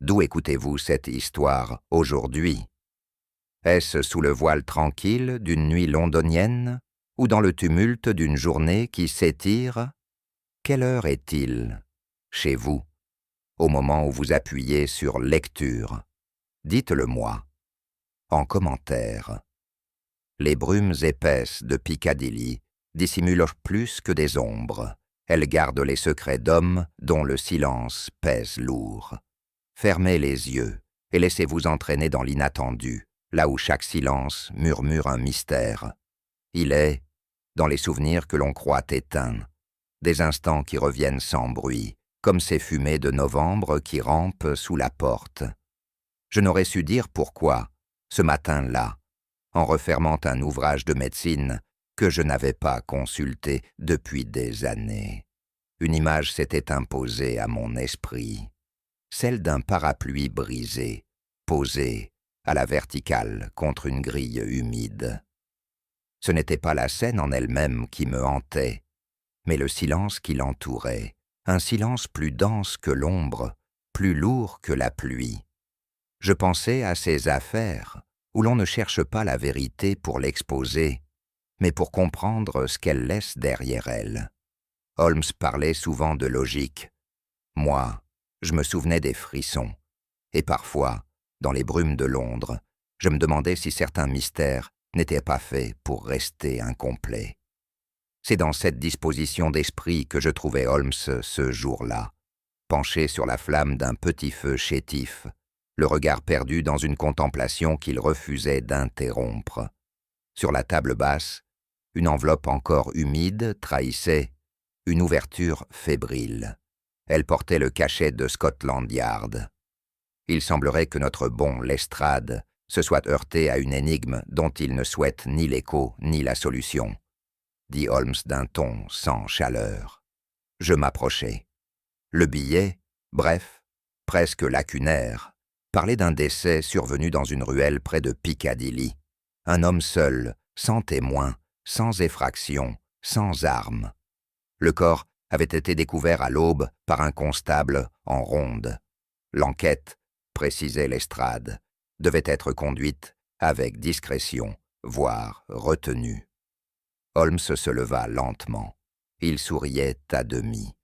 D'où écoutez-vous cette histoire aujourd'hui? Est-ce sous le voile tranquille d'une nuit londonienne ou dans le tumulte d'une journée qui s'étire? Quelle heure est-il, chez vous, au moment où vous appuyez sur lecture? Dites-le-moi, en commentaire. Les brumes épaisses de Piccadilly dissimulent plus que des ombres. Elles gardent les secrets d'hommes dont le silence pèse lourd. Fermez les yeux et laissez-vous entraîner dans l'inattendu, là où chaque silence murmure un mystère. Il est, dans les souvenirs que l'on croit éteints, des instants qui reviennent sans bruit, comme ces fumées de novembre qui rampent sous la porte. Je n'aurais su dire pourquoi, ce matin-là, en refermant un ouvrage de médecine que je n'avais pas consulté depuis des années. Une image s'était imposée à mon esprit, celle d'un parapluie brisé, posé à la verticale contre une grille humide. Ce n'était pas la scène en elle-même qui me hantait, mais le silence qui l'entourait, un silence plus dense que l'ombre, plus lourd que la pluie. Je pensais à ces affaires où l'on ne cherche pas la vérité pour l'exposer, mais pour comprendre ce qu'elle laisse derrière elle. Holmes parlait souvent de logique. Moi, je me souvenais des frissons, et parfois, dans les brumes de Londres, je me demandais si certains mystères n'étaient pas faits pour rester incomplets. C'est dans cette disposition d'esprit que je trouvais Holmes ce jour-là, penché sur la flamme d'un petit feu chétif, le regard perdu dans une contemplation qu'il refusait d'interrompre. Sur la table basse, une enveloppe encore humide trahissait une ouverture fébrile. Elle portait le cachet de Scotland Yard. Il semblerait que notre bon Lestrade se soit heurté à une énigme dont il ne souhaite ni l'écho ni la solution, dit Holmes d'un ton sans chaleur. Je m'approchai. Le billet, bref, presque lacunaire, parlait d'un décès survenu dans une ruelle près de Piccadilly. Un homme seul, sans témoin, sans effraction, sans armes. Le corps avait été découvert à l'aube par un constable en ronde. L'enquête, précisait Lestrade, devait être conduite avec discrétion, voire retenue. Holmes se leva lentement. Il souriait à demi.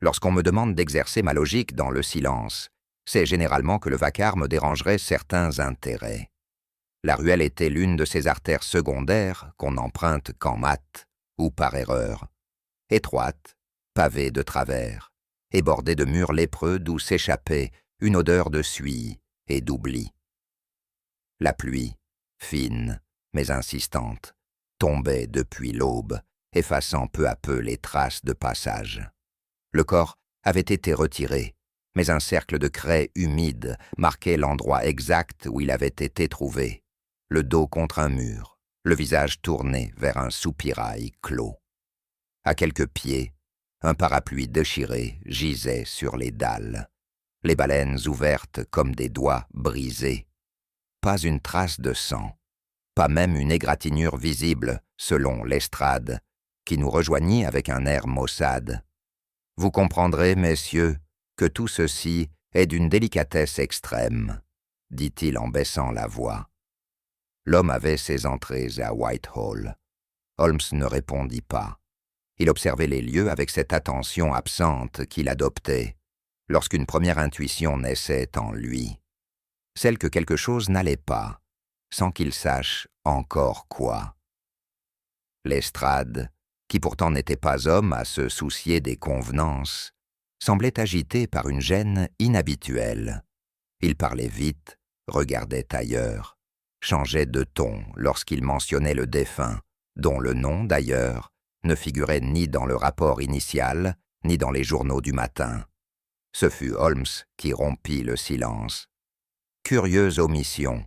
Lorsqu'on me demande d'exercer ma logique dans le silence, c'est généralement que le vacarme dérangerait certains intérêts. La ruelle était l'une de ces artères secondaires qu'on n'emprunte qu'en maths ou par erreur. Étroite, pavée de travers, et bordée de murs lépreux d'où s'échappait une odeur de suie et d'oubli. La pluie, fine mais insistante, tombait depuis l'aube, effaçant peu à peu les traces de passage. Le corps avait été retiré, mais un cercle de craie humide marquait l'endroit exact où il avait été trouvé, le dos contre un mur, le visage tourné vers un soupirail clos. À quelques pieds, un parapluie déchiré gisait sur les dalles, les baleines ouvertes comme des doigts brisés. Pas une trace de sang, pas même une égratignure visible, selon Lestrade, qui nous rejoignit avec un air maussade. Vous comprendrez, messieurs, que tout ceci est d'une délicatesse extrême, dit-il en baissant la voix. L'homme avait ses entrées à Whitehall. Holmes ne répondit pas. Il observait les lieux avec cette attention absente qu'il adoptait lorsqu'une première intuition naissait en lui, celle que quelque chose n'allait pas, sans qu'il sache encore quoi. Lestrade, qui pourtant n'était pas homme à se soucier des convenances, semblait agité par une gêne inhabituelle. Il parlait vite, regardait ailleurs, changeait de ton lorsqu'il mentionnait le défunt, dont le nom, d'ailleurs, ne figurait ni dans le rapport initial, ni dans les journaux du matin. Ce fut Holmes qui rompit le silence. Curieuse omission.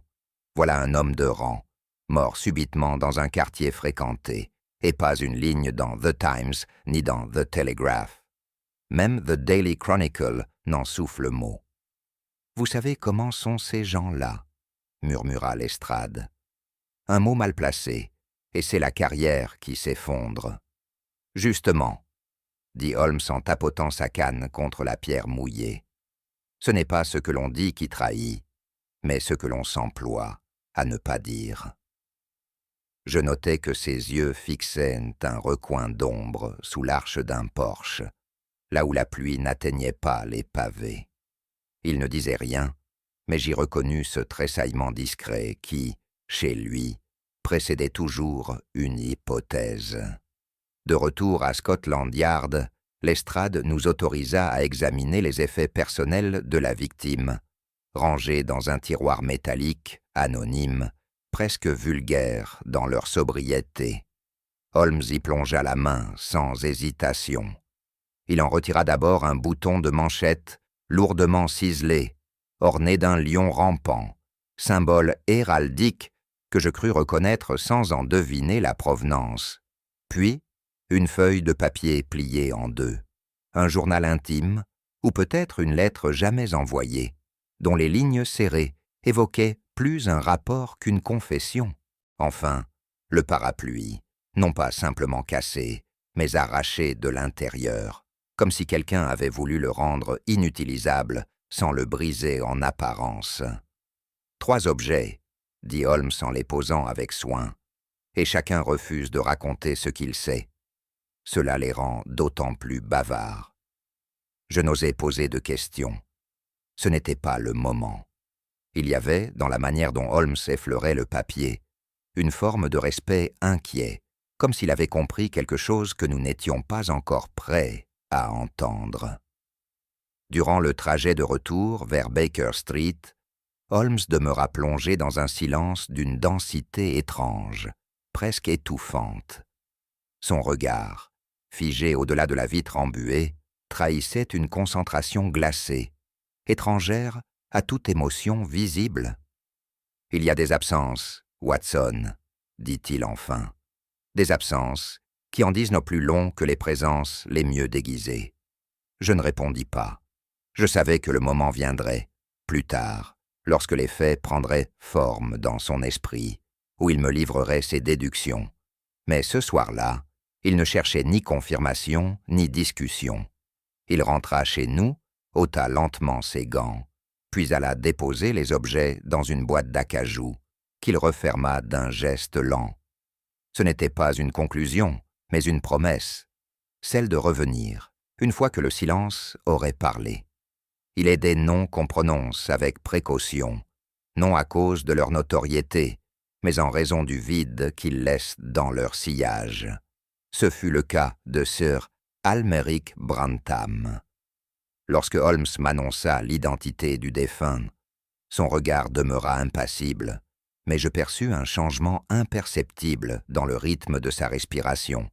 Voilà un homme de rang, mort subitement dans un quartier fréquenté, et pas une ligne dans The Times ni dans The Telegraph. Même The Daily Chronicle n'en souffle mot. « Vous savez comment sont ces gens-là » murmura Lestrade. Un mot mal placé, et c'est la carrière qui s'effondre. « Justement » dit Holmes en tapotant sa canne contre la pierre mouillée. Ce n'est pas ce que l'on dit qui trahit, mais ce que l'on s'emploie à ne pas dire. Je notais que ses yeux fixaient un recoin d'ombre sous l'arche d'un porche, là où la pluie n'atteignait pas les pavés. Il ne disait rien, mais j'y reconnus ce tressaillement discret qui, chez lui, précédait toujours une hypothèse. De retour à Scotland Yard, l'estrade nous autorisa à examiner les effets personnels de la victime, rangés dans un tiroir métallique, anonyme, presque vulgaire dans leur sobriété. Holmes y plongea la main sans hésitation. Il en retira d'abord un bouton de manchette lourdement ciselé, orné d'un lion rampant, symbole héraldique que je crus reconnaître sans en deviner la provenance. Puis, une feuille de papier pliée en deux, un journal intime, ou peut-être une lettre jamais envoyée, dont les lignes serrées évoquaient plus un rapport qu'une confession. Enfin, le parapluie, non pas simplement cassé, mais arraché de l'intérieur, comme si quelqu'un avait voulu le rendre inutilisable sans le briser en apparence. 3 objets, dit Holmes en les posant avec soin, et chacun refuse de raconter ce qu'il sait. Cela les rend d'autant plus bavards. Je n'osais poser de questions. Ce n'était pas le moment. Il y avait, dans la manière dont Holmes effleurait le papier, une forme de respect inquiet, comme s'il avait compris quelque chose que nous n'étions pas encore prêts à entendre. Durant le trajet de retour vers Baker Street, Holmes demeura plongé dans un silence d'une densité étrange, presque étouffante. Son regard, figé au-delà de la vitre embuée, trahissait une concentration glacée, étrangère à toute émotion visible. « Il y a des absences, Watson, » dit-il enfin. « Des absences qui en disent nos plus longs que les présences les mieux déguisées. » Je ne répondis pas. Je savais que le moment viendrait, plus tard, lorsque les faits prendraient forme dans son esprit, où il me livrerait ses déductions. Mais ce soir-là, il ne cherchait ni confirmation ni discussion. Il rentra chez nous, ôta lentement ses gants, puis alla déposer les objets dans une boîte d'acajou, qu'il referma d'un geste lent. Ce n'était pas une conclusion, mais une promesse, celle de revenir, une fois que le silence aurait parlé. Il est des noms qu'on prononce avec précaution, non à cause de leur notoriété, mais en raison du vide qu'ils laissent dans leur sillage. Ce fut le cas de Sir Almeric Brantham. Lorsque Holmes m'annonça l'identité du défunt, son regard demeura impassible, mais je perçus un changement imperceptible dans le rythme de sa respiration.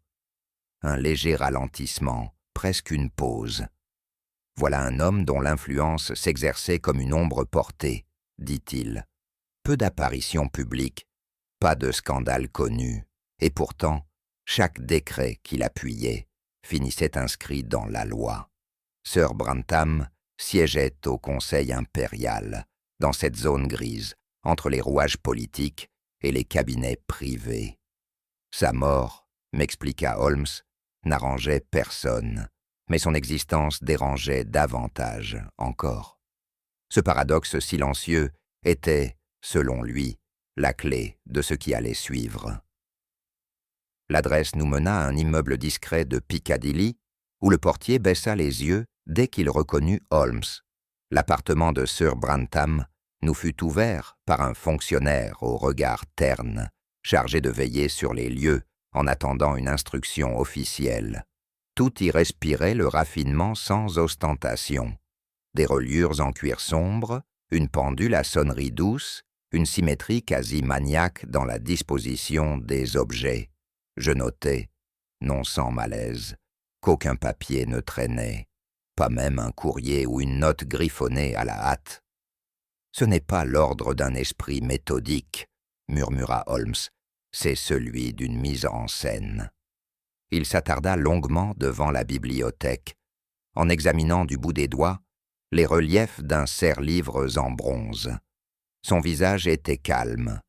Un léger ralentissement, presque une pause. « Voilà un homme dont l'influence s'exerçait comme une ombre portée, » dit-il. Peu d'apparitions publiques, pas de scandale connu, et pourtant, chaque décret qu'il appuyait finissait inscrit dans la loi. Sir Brantham siégeait au Conseil impérial, dans cette zone grise, entre les rouages politiques et les cabinets privés. Sa mort, m'expliqua Holmes, n'arrangeait personne, mais son existence dérangeait davantage encore. Ce paradoxe silencieux était, selon lui, la clé de ce qui allait suivre. L'adresse nous mena à un immeuble discret de Piccadilly, où le portier baissa les yeux dès qu'il reconnut Holmes. L'appartement de Sir Brantham nous fut ouvert par un fonctionnaire au regard terne, chargé de veiller sur les lieux en attendant une instruction officielle. Tout y respirait le raffinement sans ostentation. Des reliures en cuir sombre, une pendule à sonnerie douce, une symétrie quasi maniaque dans la disposition des objets. Je notai, non sans malaise, qu'aucun papier ne traînait, pas même un courrier ou une note griffonnée à la hâte. « Ce n'est pas l'ordre d'un esprit méthodique, » murmura Holmes, « c'est celui d'une mise en scène. » Il s'attarda longuement devant la bibliothèque, en examinant du bout des doigts les reliefs d'un serre-livres en bronze. Son visage était calme,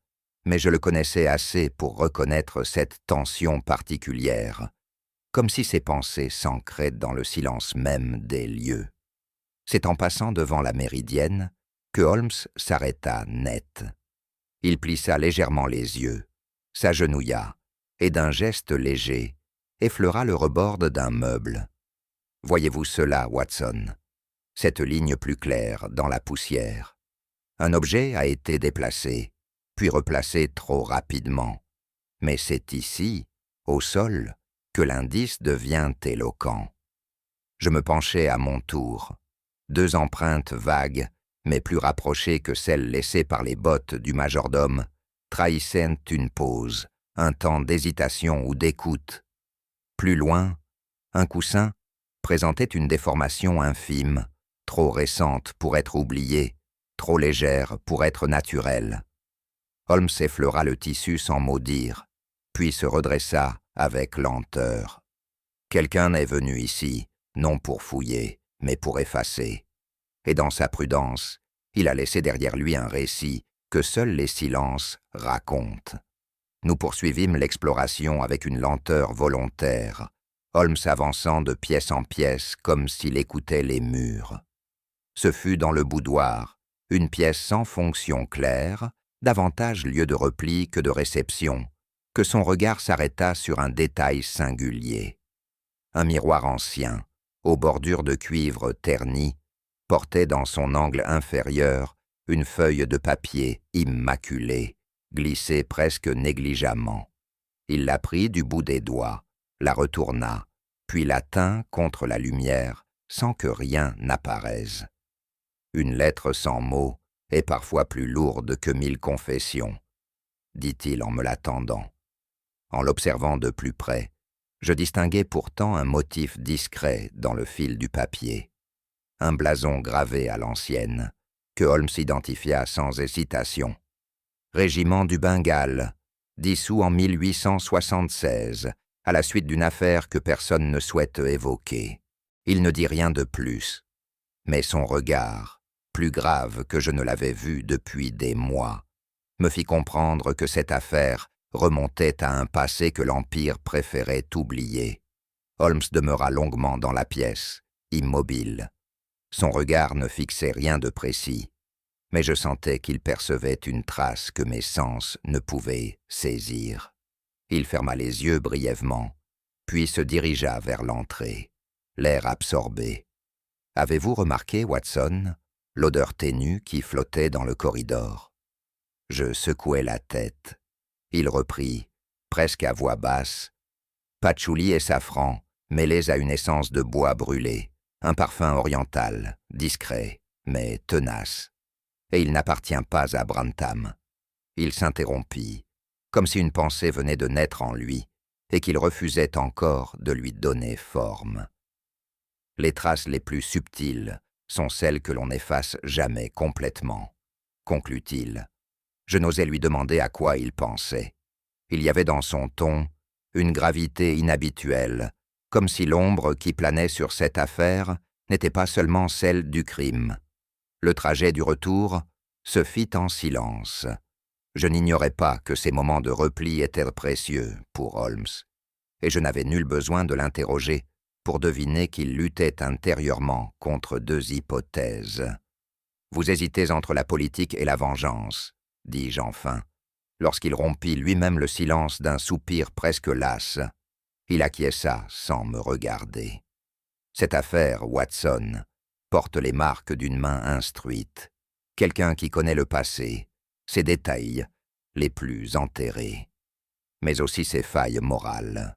mais je le connaissais assez pour reconnaître cette tension particulière, comme si ses pensées s'ancraient dans le silence même des lieux. C'est en passant devant la Méridienne que Holmes s'arrêta net. Il plissa légèrement les yeux, s'agenouilla, et d'un geste léger, effleura le rebord d'un meuble. « Voyez-vous cela, Watson? Cette ligne plus claire dans la poussière. Un objet a été déplacé, puis replacé trop rapidement. Mais c'est ici, au sol, que l'indice devient éloquent. » Je me penchai à mon tour. 2 empreintes vagues, mais plus rapprochées que celles laissées par les bottes du majordome, trahissaient une pause, un temps d'hésitation ou d'écoute. Plus loin, un coussin présentait une déformation infime, trop récente pour être oubliée, trop légère pour être naturelle. Holmes effleura le tissu sans mot dire, puis se redressa avec lenteur. Quelqu'un est venu ici, non pour fouiller, mais pour effacer. Et dans sa prudence, il a laissé derrière lui un récit que seuls les silences racontent. Nous poursuivîmes l'exploration avec une lenteur volontaire, Holmes avançant de pièce en pièce comme s'il écoutait les murs. Ce fut dans le boudoir, une pièce sans fonction claire, davantage lieu de repli que de réception, que son regard s'arrêta sur un détail singulier. Un miroir ancien, aux bordures de cuivre terni, portait dans son angle inférieur une feuille de papier immaculée, glissée presque négligemment. Il la prit du bout des doigts, la retourna, puis la tint contre la lumière sans que rien n'apparaisse. Une lettre sans mots est parfois plus lourde que 1000 confessions, dit-il en me la tendant. En l'observant de plus près, je distinguai pourtant un motif discret dans le fil du papier. Un blason gravé à l'ancienne, que Holmes identifia sans hésitation. Régiment du Bengale, dissous en 1876, à la suite d'une affaire que personne ne souhaite évoquer. Il ne dit rien de plus, mais son regard, plus grave que je ne l'avais vu depuis des mois, me fit comprendre que cette affaire remontait à un passé que l'Empire préférait oublier. Holmes demeura longuement dans la pièce, immobile. Son regard ne fixait rien de précis, mais je sentais qu'il percevait une trace que mes sens ne pouvaient saisir. Il ferma les yeux brièvement, puis se dirigea vers l'entrée, l'air absorbé. « Avez-vous remarqué, Watson, l'odeur ténue qui flottait dans le corridor ?» Je secouai la tête. Il reprit, presque à voix basse, « Patchouli et safran, mêlés à une essence de bois brûlé, un parfum oriental, discret, mais tenace. Et il n'appartient pas à Brantham. » Il s'interrompit, comme si une pensée venait de naître en lui, et qu'il refusait encore de lui donner forme. Les traces les plus subtiles sont celles que l'on n'efface jamais complètement, conclut-il. Je n'osais lui demander à quoi il pensait. Il y avait dans son ton une gravité inhabituelle, comme si l'ombre qui planait sur cette affaire n'était pas seulement celle du crime. Le trajet du retour se fit en silence. Je n'ignorais pas que ces moments de repli étaient précieux pour Holmes, et je n'avais nul besoin de l'interroger pour deviner qu'il luttait intérieurement contre 2 hypothèses. « Vous hésitez entre la politique et la vengeance, » dis-je enfin, lorsqu'il rompit lui-même le silence d'un soupir presque las. Il acquiesça sans me regarder. « Cette affaire, Watson, porte les marques d'une main instruite, quelqu'un qui connaît le passé, ses détails les plus enterrés, mais aussi ses failles morales.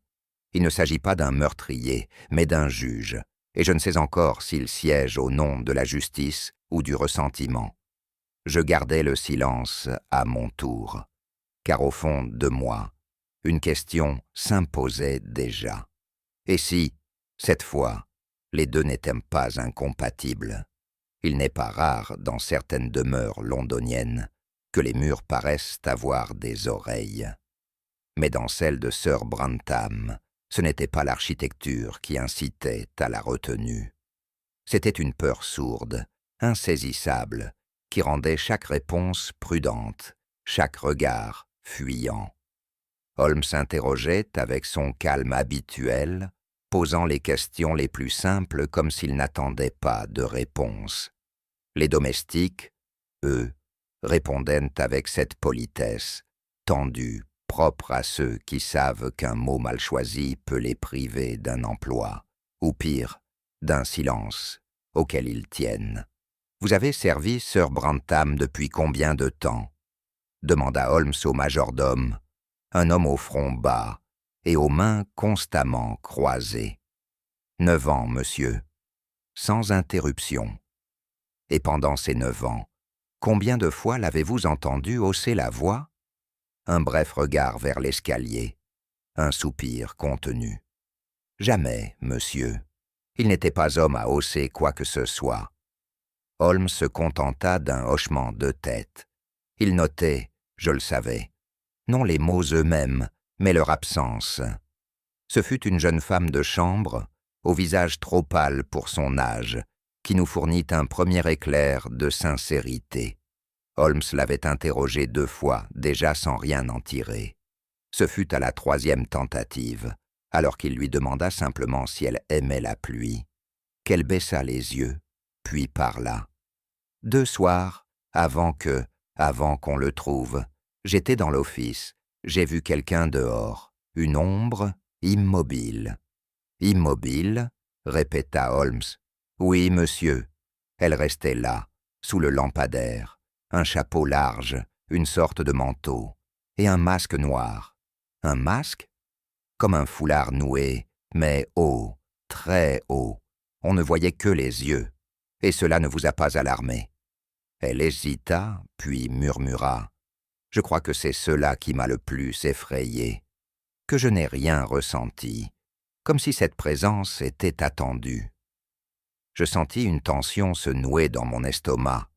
Il ne s'agit pas d'un meurtrier, mais d'un juge, et je ne sais encore s'il siège au nom de la justice ou du ressentiment. » Je gardai le silence à mon tour, car au fond de moi, une question s'imposait déjà. Et si, cette fois, les deux n'étaient pas incompatibles? Il n'est pas rare, dans certaines demeures londoniennes, que les murs paraissent avoir des oreilles. Mais dans celle de Sir Brantham, ce n'était pas l'architecture qui incitait à la retenue. C'était une peur sourde, insaisissable, qui rendait chaque réponse prudente, chaque regard fuyant. Holmes s'interrogeait avec son calme habituel, posant les questions les plus simples comme s'il n'attendait pas de réponse. Les domestiques, eux, répondaient avec cette politesse, tendue, propre à ceux qui savent qu'un mot mal choisi peut les priver d'un emploi, ou pire, d'un silence auquel ils tiennent. « Vous avez servi Sir Brantham depuis combien de temps ?» demanda Holmes au majordome, un homme au front bas et aux mains constamment croisées. « 9 ans, monsieur, sans interruption. Et pendant ces 9 ans, combien de fois l'avez-vous entendu hausser la voix ? Un bref regard vers l'escalier, un soupir contenu. Jamais, monsieur. Il n'était pas homme à hausser quoi que ce soit. Holmes se contenta d'un hochement de tête. Il notait, je le savais, non les mots eux-mêmes, mais leur absence. Ce fut une jeune femme de chambre, au visage trop pâle pour son âge, qui nous fournit un premier éclair de sincérité. Holmes l'avait interrogée 2 fois, déjà sans rien en tirer. Ce fut à la 3e tentative, alors qu'il lui demanda simplement si elle aimait la pluie, qu'elle baissa les yeux, puis parla. « 2 soirs, avant qu'on le trouve, j'étais dans l'office, j'ai vu quelqu'un dehors, une ombre immobile. »« Immobile ?» répéta Holmes. « Oui, monsieur. Elle restait là, sous le lampadaire, un chapeau large, une sorte de manteau, et un masque noir. Un masque ? Comme un foulard noué, mais haut, très haut. On ne voyait que les yeux, et cela ne vous a pas alarmé. » Elle hésita, puis murmura. « Je crois que c'est cela qui m'a le plus effrayé, que je n'ai rien ressenti, comme si cette présence était attendue. » Je sentis une tension se nouer dans mon estomac.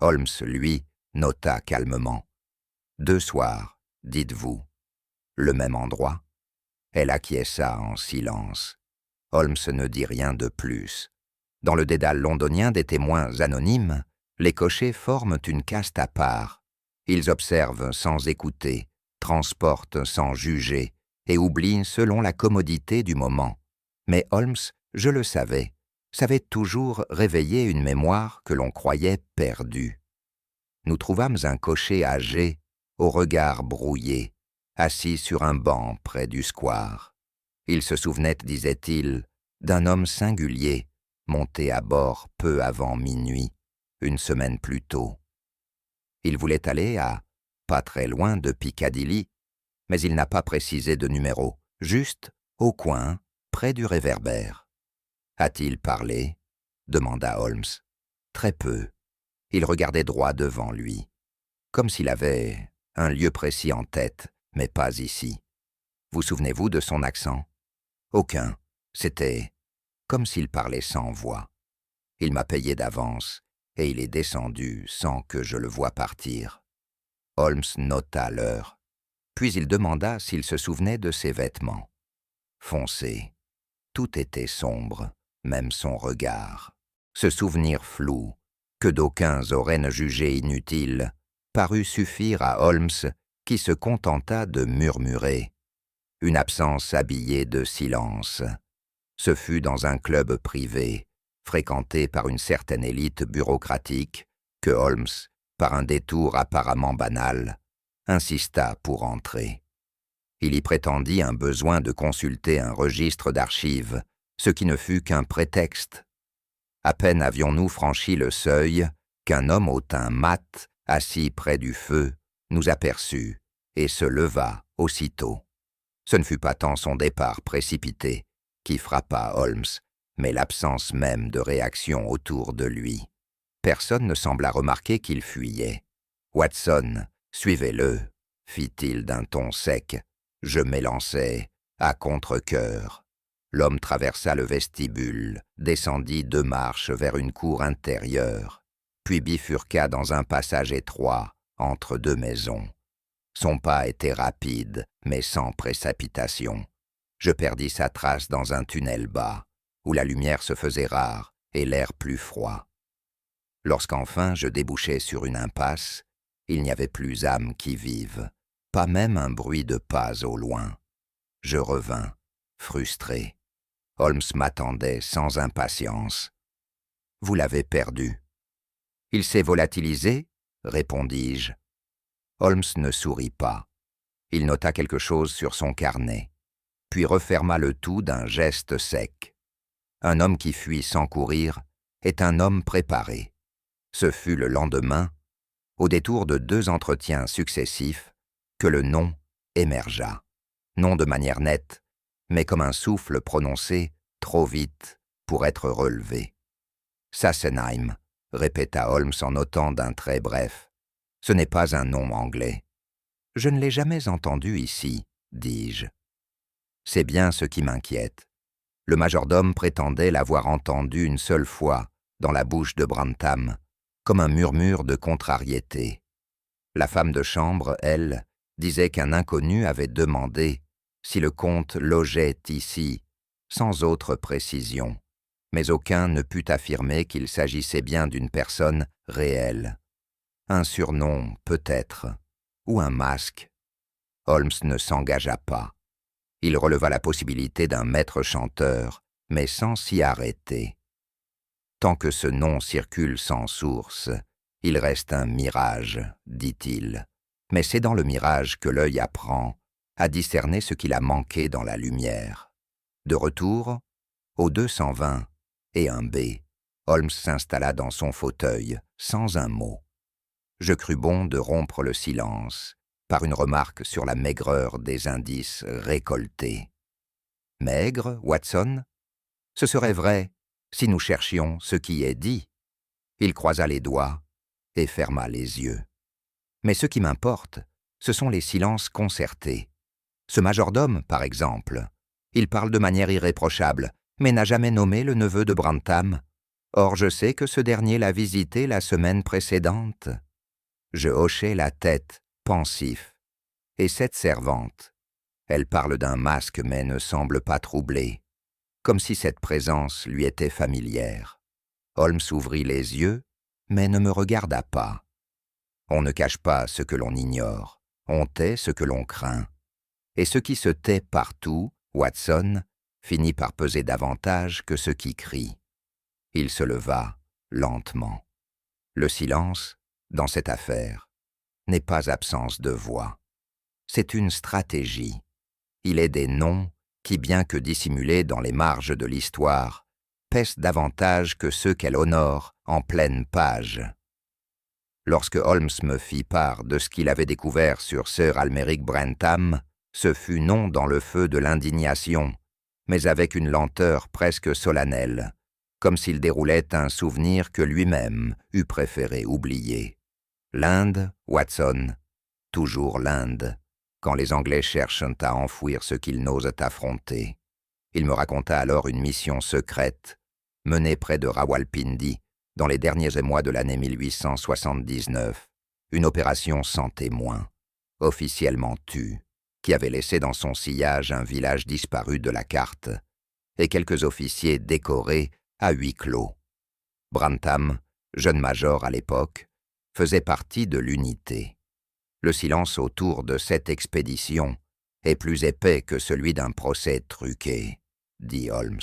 Holmes, lui, nota calmement. « 2 soirs, dites-vous. Le même endroit ?» Elle acquiesça en silence. Holmes ne dit rien de plus. Dans le dédale londonien des témoins anonymes, les cochers forment une caste à part. Ils observent sans écouter, transportent sans juger, et oublient selon la commodité du moment. Mais Holmes, je le savais toujours réveiller une mémoire que l'on croyait perdue. Nous trouvâmes un cocher âgé, au regard brouillé, assis sur un banc près du square. Il se souvenait, disait-il, d'un homme singulier, monté à bord peu avant minuit, une semaine plus tôt. Il voulait aller à pas très loin de Piccadilly, mais il n'a pas précisé de numéro, juste au coin, près du réverbère. « A-t-il parlé ?» demanda Holmes. « Très peu. Il regardait droit devant lui, comme s'il avait un lieu précis en tête, mais pas ici. Vous souvenez-vous de son accent ? Aucun. C'était comme s'il parlait sans voix. Il m'a payé d'avance, et il est descendu sans que je le voie partir. » Holmes nota l'heure. Puis il demanda s'il se souvenait de ses vêtements. Foncés. Tout était sombre, même son regard. Ce souvenir flou, que d'aucuns auraient jugé inutile, parut suffire à Holmes, qui se contenta de murmurer. Une absence habillée de silence. Ce fut dans un club privé, fréquenté par une certaine élite bureaucratique, que Holmes, par un détour apparemment banal, insista pour entrer. Il y prétendit un besoin de consulter un registre d'archives, ce qui ne fut qu'un prétexte. À peine avions-nous franchi le seuil qu'un homme au teint mat, assis près du feu, nous aperçut et se leva aussitôt. Ce ne fut pas tant son départ précipité qui frappa Holmes, mais l'absence même de réaction autour de lui. Personne ne sembla remarquer qu'il fuyait. « Watson, suivez-le » fit-il d'un ton sec. Je m'élançai à contre-cœur. L'homme traversa le vestibule, descendit 2 marches vers une cour intérieure, puis bifurqua dans un passage étroit entre 2 maisons. Son pas était rapide, mais sans précipitation. Je perdis sa trace dans un tunnel bas, où la lumière se faisait rare et l'air plus froid. Lorsqu'enfin je débouchai sur une impasse, il n'y avait plus âme qui vive, pas même un bruit de pas au loin. Je revins, frustré. Holmes m'attendait sans impatience. « Vous l'avez perdu. »« Il s'est volatilisé ?» répondis-je. Holmes ne sourit pas. Il nota quelque chose sur son carnet, puis referma le tout d'un geste sec. Un homme qui fuit sans courir est un homme préparé. Ce fut le lendemain, au détour de 2 entretiens successifs, que le nom émergea, non de manière nette, mais comme un souffle prononcé trop vite pour être relevé. « Sassenheim », répéta Holmes en notant d'un trait bref. « Ce n'est pas un nom anglais. »« Je ne l'ai jamais entendu ici, » dis-je. « C'est bien ce qui m'inquiète. Le majordome prétendait l'avoir entendu une seule fois dans la bouche de Brantham, comme un murmure de contrariété. La femme de chambre, elle, disait qu'un inconnu avait demandé si le comte logeait ici, sans autre précision, mais aucun ne put affirmer qu'il s'agissait bien d'une personne réelle. Un surnom, peut-être, ou un masque. Holmes ne s'engagea pas. Il releva la possibilité d'un maître chanteur, mais sans s'y arrêter. Tant que ce nom circule sans source, il reste un mirage, dit-il. Mais c'est dans le mirage que l'œil apprend à discerner ce qu'il a manqué dans la lumière. De retour, au 220 et un B, Holmes s'installa dans son fauteuil, sans un mot. Je crus bon de rompre le silence par une remarque sur la maigreur des indices récoltés. Maigre, Watson? Ce serait vrai si nous cherchions ce qui est dit. Il croisa les doigts et ferma les yeux. Mais ce qui m'importe, ce sont les silences concertés. Ce majordome, par exemple, il parle de manière irréprochable, mais n'a jamais nommé le neveu de Brantham. Or je sais que ce dernier l'a visité la semaine précédente. Je hochai la tête, pensif. Et cette servante, elle parle d'un masque mais ne semble pas troublée, comme si cette présence lui était familière. Holmes ouvrit les yeux, mais ne me regarda pas. On ne cache pas ce que l'on ignore, on tait ce que l'on craint. Et ce qui se tait partout, Watson, finit par peser davantage que ce qui crie. Il se leva, lentement. Le silence, dans cette affaire, n'est pas absence de voix. C'est une stratégie. Il est des noms qui, bien que dissimulés dans les marges de l'histoire, pèsent davantage que ceux qu'elle honore en pleine page. Lorsque Holmes me fit part de ce qu'il avait découvert sur Sir Almeric Brantham, ce fut non dans le feu de l'indignation, mais avec une lenteur presque solennelle, comme s'il déroulait un souvenir que lui-même eût préféré oublier. L'Inde, Watson, toujours l'Inde, quand les Anglais cherchent à enfouir ce qu'ils n'osent affronter. Il me raconta alors une mission secrète, menée près de Rawalpindi, dans les derniers émois de l'année 1879, une opération sans témoin, officiellement tue, qui avait laissé dans son sillage un village disparu de la carte, et quelques officiers décorés à huis clos. Brantham, jeune major à l'époque, faisait partie de l'unité. Le silence autour de cette expédition est plus épais que celui d'un procès truqué, dit Holmes,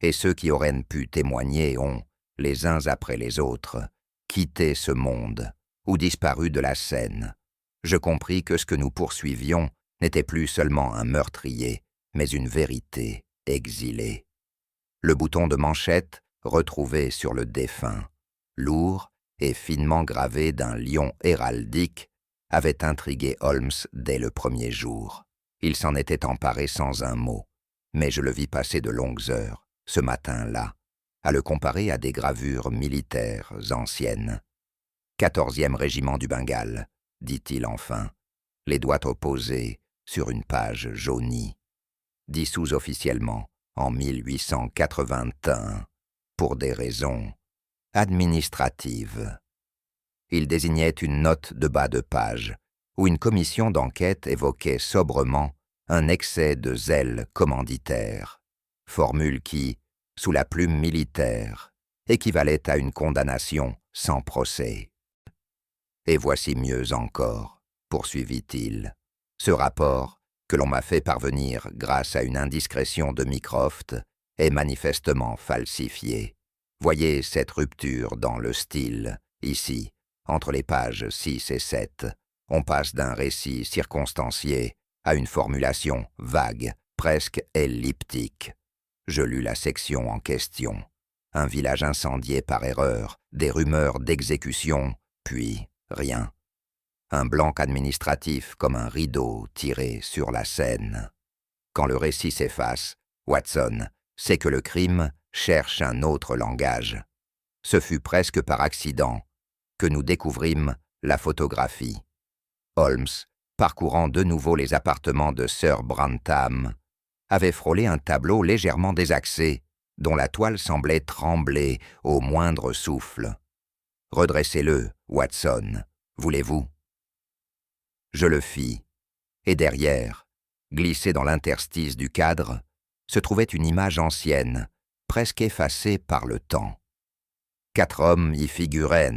et ceux qui auraient pu témoigner ont, les uns après les autres, quitté ce monde ou disparu de la scène. Je compris que ce que nous poursuivions n'était plus seulement un meurtrier, mais une vérité exilée. Le bouton de manchette retrouvé sur le défunt, lourd et finement gravé d'un lion héraldique, avait intrigué Holmes dès le premier jour. Il s'en était emparé sans un mot, mais je le vis passer de longues heures, ce matin-là, à le comparer à des gravures militaires anciennes. « 14e régiment du Bengale », dit-il enfin, les doigts posés sur une page jaunie. Dissous officiellement en 1881, pour des raisons administratives. Il désignait une note de bas de page, où une commission d'enquête évoquait sobrement un excès de zèle commanditaire, formule qui, sous la plume militaire, équivalait à une condamnation sans procès. Et voici mieux encore, poursuivit-il, ce rapport, que l'on m'a fait parvenir grâce à une indiscrétion de Mycroft, est manifestement falsifié. Voyez cette rupture dans le style, ici, entre les pages 6 et 7. On passe d'un récit circonstancié à une formulation vague, presque elliptique. Je lus la section en question. Un village incendié par erreur, des rumeurs d'exécution, puis rien. Un blanc administratif comme un rideau tiré sur la scène. Quand le récit s'efface, Watson sait que le crime cherche un autre langage. Ce fut presque par accident que nous découvrîmes la photographie. Holmes, parcourant de nouveau les appartements de Sir Brantham, avait frôlé un tableau légèrement désaxé, dont la toile semblait trembler au moindre souffle. « Redressez-le, Watson, voulez-vous » Je le fis, et derrière, glissée dans l'interstice du cadre, se trouvait une image ancienne, presque effacée par le temps. 4 hommes y figuraient,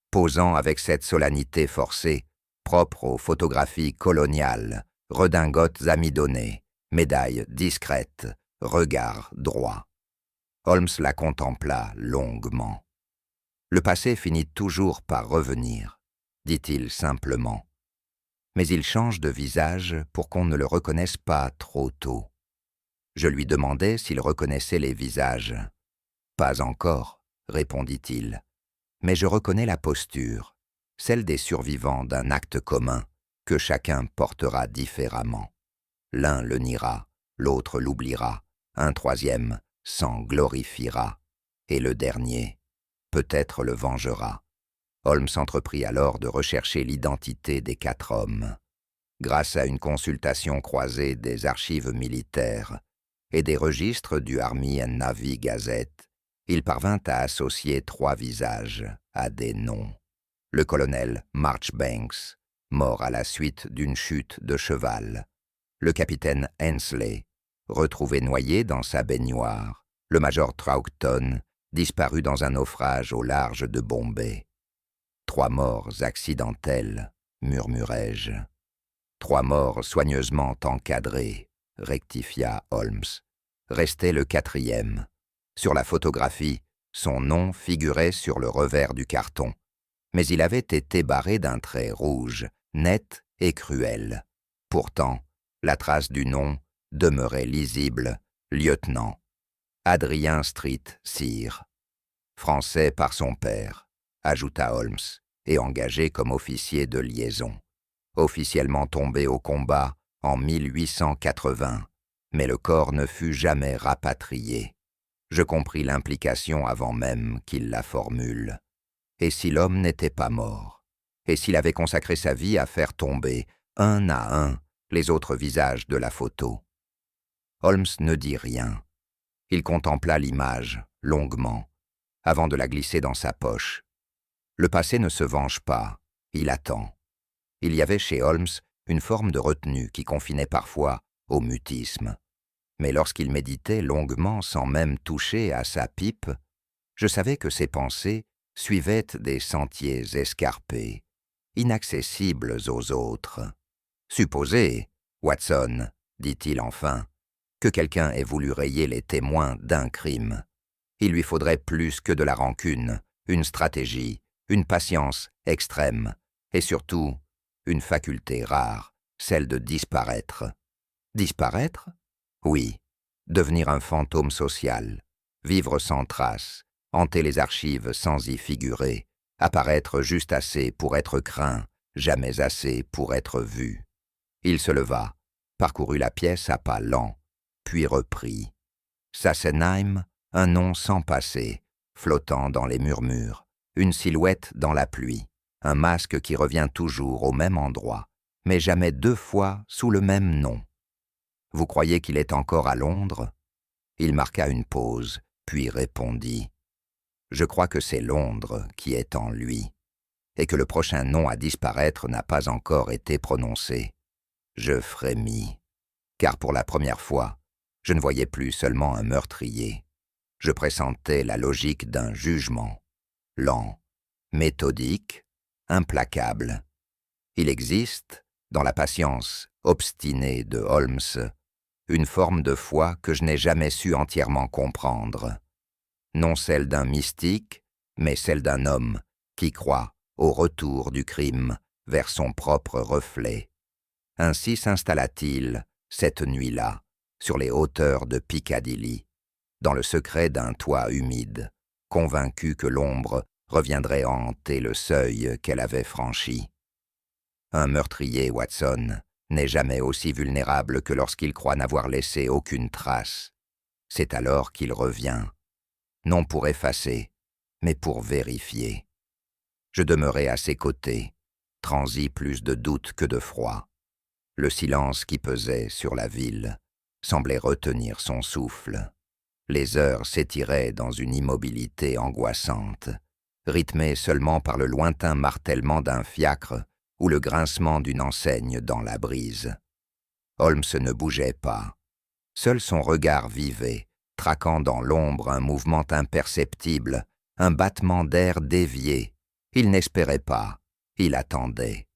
posant avec cette solennité forcée, propre aux photographies coloniales, redingotes amidonnées, médailles discrètes, regard droit. Holmes la contempla longuement. « Le passé finit toujours par revenir, dit-il simplement. Mais il change de visage pour qu'on ne le reconnaisse pas trop tôt. » Je lui demandai s'il reconnaissait les visages. « Pas encore, répondit-il, mais je reconnais la posture, celle des survivants d'un acte commun que chacun portera différemment. L'un le niera, l'autre l'oubliera, un troisième s'en glorifiera, et le dernier, peut-être le vengera. » Holmes entreprit alors de rechercher l'identité des 4 hommes. Grâce à une consultation croisée des archives militaires et des registres du Army and Navy Gazette, il parvint à associer 3 visages à des noms. Le colonel Marchbanks, mort à la suite d'une chute de cheval. Le capitaine Hensley, retrouvé noyé dans sa baignoire. Le major Troughton, disparu dans un naufrage au large de Bombay. 3 morts accidentelles, murmurai-je. 3 morts soigneusement encadrées, rectifia Holmes. Restait le 4e. Sur la photographie, son nom figurait sur le revers du carton, mais il avait été barré d'un trait rouge, net et cruel. Pourtant, la trace du nom demeurait lisible, lieutenant. Adrien Street, sire. Français par son père, ajouta Holmes, et engagé comme officier de liaison. Officiellement tombé au combat en 1880, mais le corps ne fut jamais rapatrié. Je compris l'implication avant même qu'il la formule. Et si l'homme n'était pas mort? Et s'il avait consacré sa vie à faire tomber, un à un, les autres visages de la photo? Holmes ne dit rien. Il contempla l'image, longuement, avant de la glisser dans sa poche. Le passé ne se venge pas, il attend. Il y avait chez Holmes une forme de retenue qui confinait parfois au mutisme. Mais lorsqu'il méditait longuement sans même toucher à sa pipe, je savais que ses pensées suivaient des sentiers escarpés, inaccessibles aux autres. « Supposez, Watson, dit-il enfin, que quelqu'un ait voulu rayer les témoins d'un crime. Il lui faudrait plus que de la rancune, une stratégie, une patience extrême, et surtout, une faculté rare, celle de disparaître. » Disparaître? Oui, devenir un fantôme social, vivre sans trace, hanter les archives sans y figurer, apparaître juste assez pour être craint, jamais assez pour être vu. Il se leva, parcourut la pièce à pas lents, puis reprit. Sassenheim, un nom sans passé, flottant dans les murmures, une silhouette dans la pluie, un masque qui revient toujours au même endroit, mais jamais 2 fois sous le même nom. Vous croyez qu'il est encore à Londres? Il marqua une pause, puis répondit. Je crois que c'est Londres qui est en lui, et que le prochain nom à disparaître n'a pas encore été prononcé. Je frémis, car pour la première fois, je ne voyais plus seulement un meurtrier. Je pressentais la logique d'un jugement, lent, méthodique, implacable. Il existe, dans la patience obstinée de Holmes, une forme de foi que je n'ai jamais su entièrement comprendre. Non celle d'un mystique, mais celle d'un homme qui croit au retour du crime vers son propre reflet. Ainsi s'installa-t-il, cette nuit-là, sur les hauteurs de Piccadilly, dans le secret d'un toit humide, convaincu que l'ombre reviendrait hanter le seuil qu'elle avait franchi. Un meurtrier, Watson, n'est jamais aussi vulnérable que lorsqu'il croit n'avoir laissé aucune trace. C'est alors qu'il revient, non pour effacer, mais pour vérifier. Je demeurai à ses côtés, transi plus de doute que de froid. Le silence qui pesait sur la ville semblait retenir son souffle. Les heures s'étiraient dans une immobilité angoissante, rythmée seulement par le lointain martèlement d'un fiacre ou le grincement d'une enseigne dans la brise. Holmes ne bougeait pas. Seul son regard vivait, traquant dans l'ombre un mouvement imperceptible, un battement d'air dévié. Il n'espérait pas, il attendait.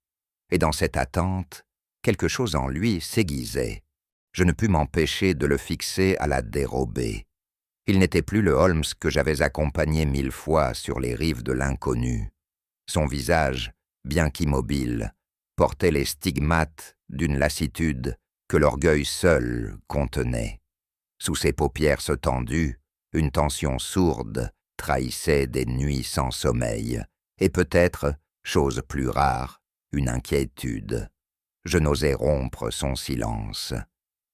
Et dans cette attente, quelque chose en lui s'aiguisait. Je ne pus m'empêcher de le fixer à la dérobée. Il n'était plus le Holmes que j'avais accompagné 1000 fois sur les rives de l'inconnu. Son visage, bien qu'immobile, portait les stigmates d'une lassitude que l'orgueil seul contenait. Sous ses paupières se tendues, une tension sourde trahissait des nuits sans sommeil, et peut-être, chose plus rare, une inquiétude. Je n'osais rompre son silence.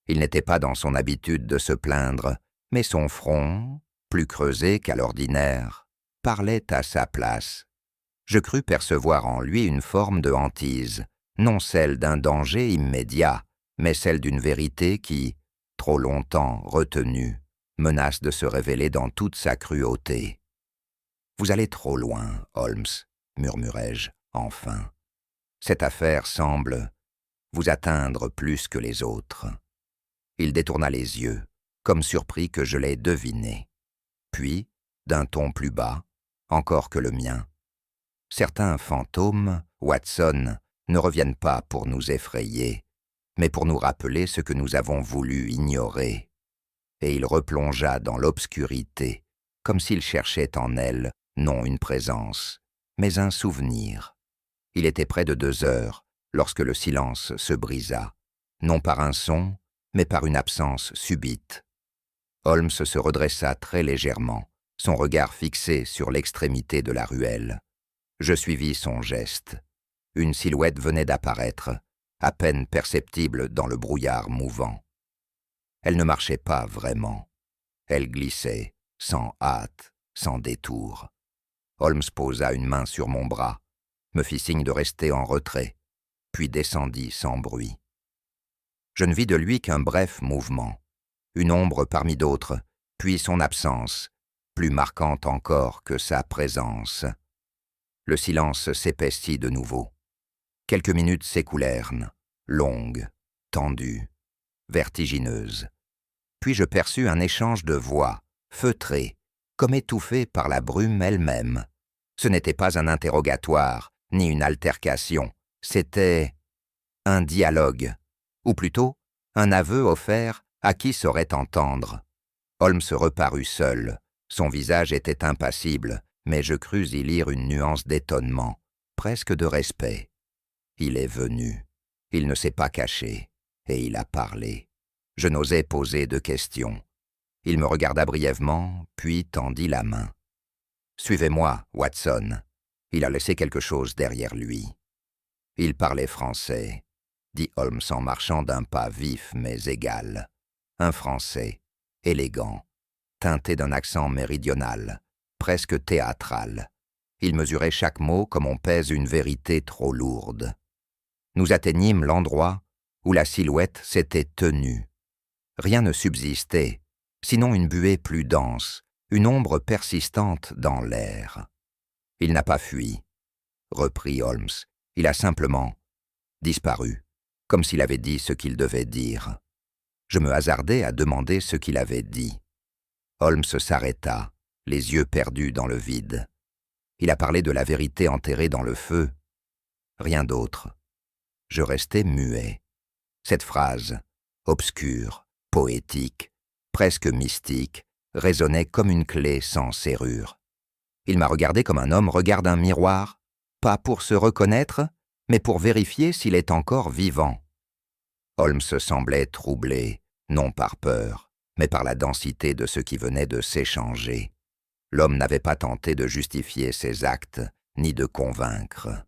Il n'était pas dans son habitude de se plaindre, mais son front, plus creusé qu'à l'ordinaire, parlait à sa place. Je crus percevoir en lui une forme de hantise, non celle d'un danger immédiat, mais celle d'une vérité qui, trop longtemps retenue, menace de se révéler dans toute sa cruauté. « Vous allez trop loin, Holmes, » murmurai-je, enfin. « Cette affaire semble vous atteindre plus que les autres. » Il détourna les yeux, comme surpris que je l'ai deviné. Puis, d'un ton plus bas, encore que le mien, « Certains fantômes, Watson, ne reviennent pas pour nous effrayer, mais pour nous rappeler ce que nous avons voulu ignorer. » Et il replongea dans l'obscurité, comme s'il cherchait en elle non une présence, mais un souvenir. Il était près de 2 heures lorsque le silence se brisa, non par un son, mais par une absence subite. Holmes se redressa très légèrement, son regard fixé sur l'extrémité de la ruelle. Je suivis son geste. Une silhouette venait d'apparaître, à peine perceptible dans le brouillard mouvant. Elle ne marchait pas vraiment. Elle glissait, sans hâte, sans détour. Holmes posa une main sur mon bras, me fit signe de rester en retrait, puis descendit sans bruit. Je ne vis de lui qu'un bref mouvement, une ombre parmi d'autres, puis son absence, plus marquante encore que sa présence. Le silence s'épaissit de nouveau. Quelques minutes s'écoulèrent, longues, tendues, vertigineuses. Puis je perçus un échange de voix, feutré, comme étouffé par la brume elle-même. Ce n'était pas un interrogatoire, ni une altercation, c'était un dialogue, ou plutôt un aveu offert à qui saurait entendre. Holmes reparut seul. Son visage était impassible, mais je crus y lire une nuance d'étonnement, presque de respect. Il est venu. Il ne s'est pas caché, et il a parlé. Je n'osais poser de questions. Il me regarda brièvement, puis tendit la main. « Suivez-moi, Watson. » Il a laissé quelque chose derrière lui. Il parlait français, dit Holmes en marchant d'un pas vif mais égal. Un français, élégant, teinté d'un accent méridional, presque théâtral. Il mesurait chaque mot comme on pèse une vérité trop lourde. Nous atteignîmes l'endroit où la silhouette s'était tenue. Rien ne subsistait, sinon une buée plus dense, une ombre persistante dans l'air. « Il n'a pas fui, » reprit Holmes. « Il a simplement disparu, comme s'il avait dit ce qu'il devait dire. » Je me hasardai à demander ce qu'il avait dit. Holmes s'arrêta, les yeux perdus dans le vide. Il a parlé de la vérité enterrée dans le feu. Rien d'autre. Je restai muet. Cette phrase, obscure, poétique, presque mystique, résonnait comme une clé sans serrure. Il m'a regardé comme un homme regarde un miroir, pas pour se reconnaître, mais pour vérifier s'il est encore vivant. Holmes semblait troublé, non par peur, mais par la densité de ce qui venait de s'échanger. L'homme n'avait pas tenté de justifier ses actes, ni de convaincre.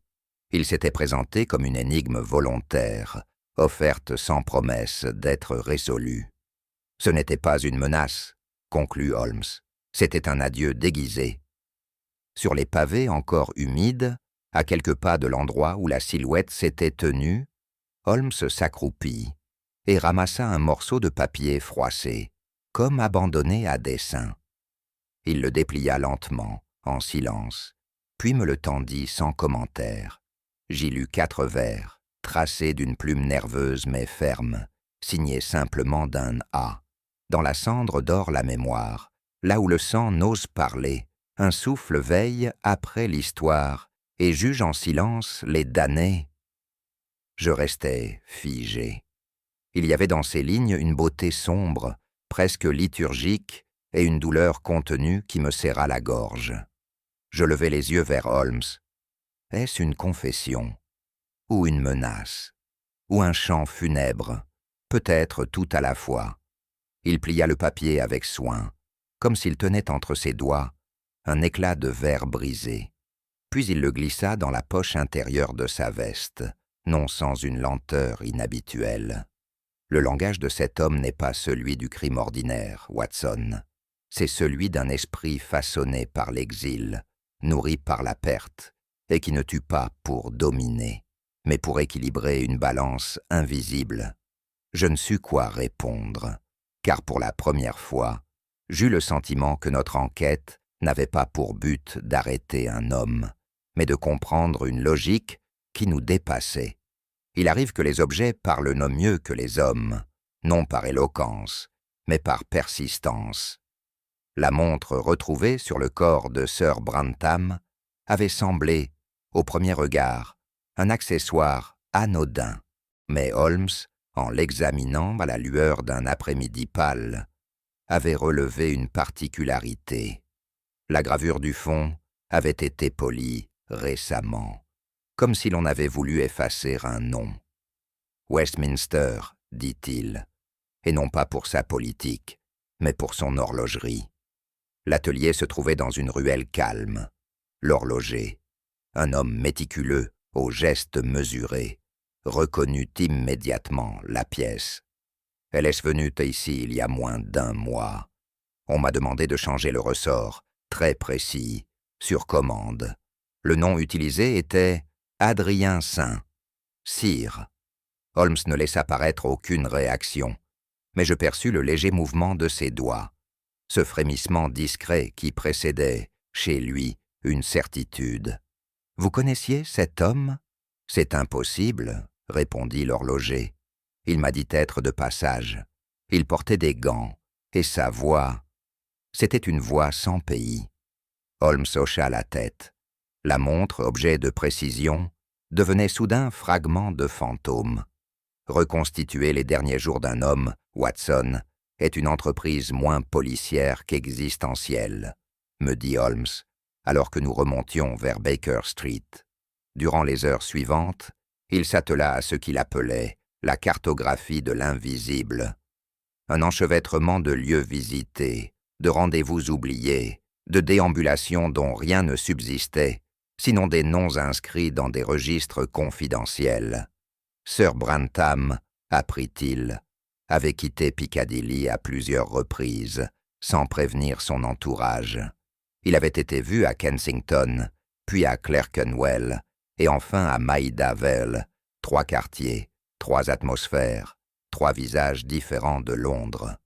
Il s'était présenté comme une énigme volontaire, offerte sans promesse d'être résolue. Ce n'était pas une menace, conclut Holmes, c'était un adieu déguisé. Sur les pavés encore humides, à quelques pas de l'endroit où la silhouette s'était tenue, Holmes s'accroupit et ramassa un morceau de papier froissé, comme abandonné à dessein. Il le déplia lentement, en silence, puis me le tendit sans commentaire. J'y lus 4 vers, tracés d'une plume nerveuse mais ferme, signés simplement d'un A. Dans la cendre dort la mémoire, là où le sang n'ose parler, un souffle veille après l'histoire et juge en silence les damnés. Je restais figé. Il y avait dans ces lignes une beauté sombre, presque liturgique, et une douleur contenue qui me serra la gorge. Je levai les yeux vers Holmes. Est-ce une confession? Ou une menace? Ou un chant funèbre? Peut-être tout à la fois. Il plia le papier avec soin, comme s'il tenait entre ses doigts un éclat de verre brisé. Puis il le glissa dans la poche intérieure de sa veste, non sans une lenteur inhabituelle. Le langage de cet homme n'est pas celui du crime ordinaire, Watson. C'est celui d'un esprit façonné par l'exil, nourri par la perte, et qui ne tue pas pour dominer, mais pour équilibrer une balance invisible. Je ne sus quoi répondre, car pour la première fois, j'eus le sentiment que notre enquête n'avait pas pour but d'arrêter un homme, mais de comprendre une logique qui nous dépassait. Il arrive que les objets parlent non mieux que les hommes, non par éloquence, mais par persistance. La montre retrouvée sur le corps de Sir Brantham avait semblé, au premier regard, un accessoire anodin, mais Holmes, en l'examinant à la lueur d'un après-midi pâle, avait relevé une particularité. La gravure du fond avait été polie récemment, comme si l'on avait voulu effacer un nom. Westminster, dit-il, et non pas pour sa politique, mais pour son horlogerie. L'atelier se trouvait dans une ruelle calme. L'horloger, un homme méticuleux, aux gestes mesurés, reconnut immédiatement la pièce. Elle est venue ici il y a moins d'1 mois. On m'a demandé de changer le ressort, très précis, sur commande. Le nom utilisé était Adrien Saint, Sire. Holmes ne laissa paraître aucune réaction, mais je perçus le léger mouvement de ses doigts, ce frémissement discret qui précédait, chez lui, une certitude. « Vous connaissiez cet homme ?»« C'est impossible, » répondit l'horloger. Il m'a dit être de passage. Il portait des gants, et sa voix... C'était une voix sans pays. Holmes hocha la tête. La montre, objet de précision, devenait soudain fragment de fantôme. Reconstituer les derniers jours d'un homme, Watson, est une entreprise moins policière qu'existentielle, me dit Holmes, alors que nous remontions vers Baker Street. Durant les heures suivantes, il s'attela à ce qu'il appelait la cartographie de l'invisible. Un enchevêtrement de lieux visités, de rendez-vous oubliés, de déambulations dont rien ne subsistait, sinon des noms inscrits dans des registres confidentiels. Sir Brantham, apprit-il, avait quitté Piccadilly à plusieurs reprises, sans prévenir son entourage. Il avait été vu à Kensington, puis à Clerkenwell, et enfin à Maida Vale, 3 quartiers, 3 atmosphères, 3 visages différents de Londres.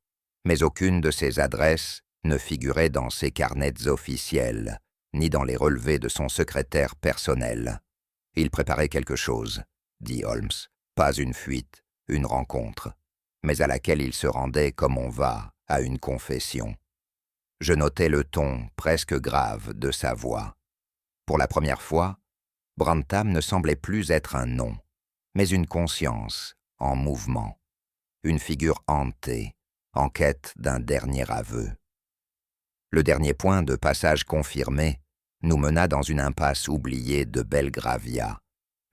Mais aucune de ces adresses ne figurait dans ses carnets officiels, ni dans les relevés de son secrétaire personnel. Il préparait quelque chose, dit Holmes, pas une fuite, une rencontre, mais à laquelle il se rendait comme on va à une confession. Je notais le ton presque grave de sa voix. Pour la première fois, Brantham ne semblait plus être un nom, mais une conscience en mouvement, une figure hantée, en quête d'un dernier aveu. Le dernier point de passage confirmé nous mena dans une impasse oubliée de Belgravia,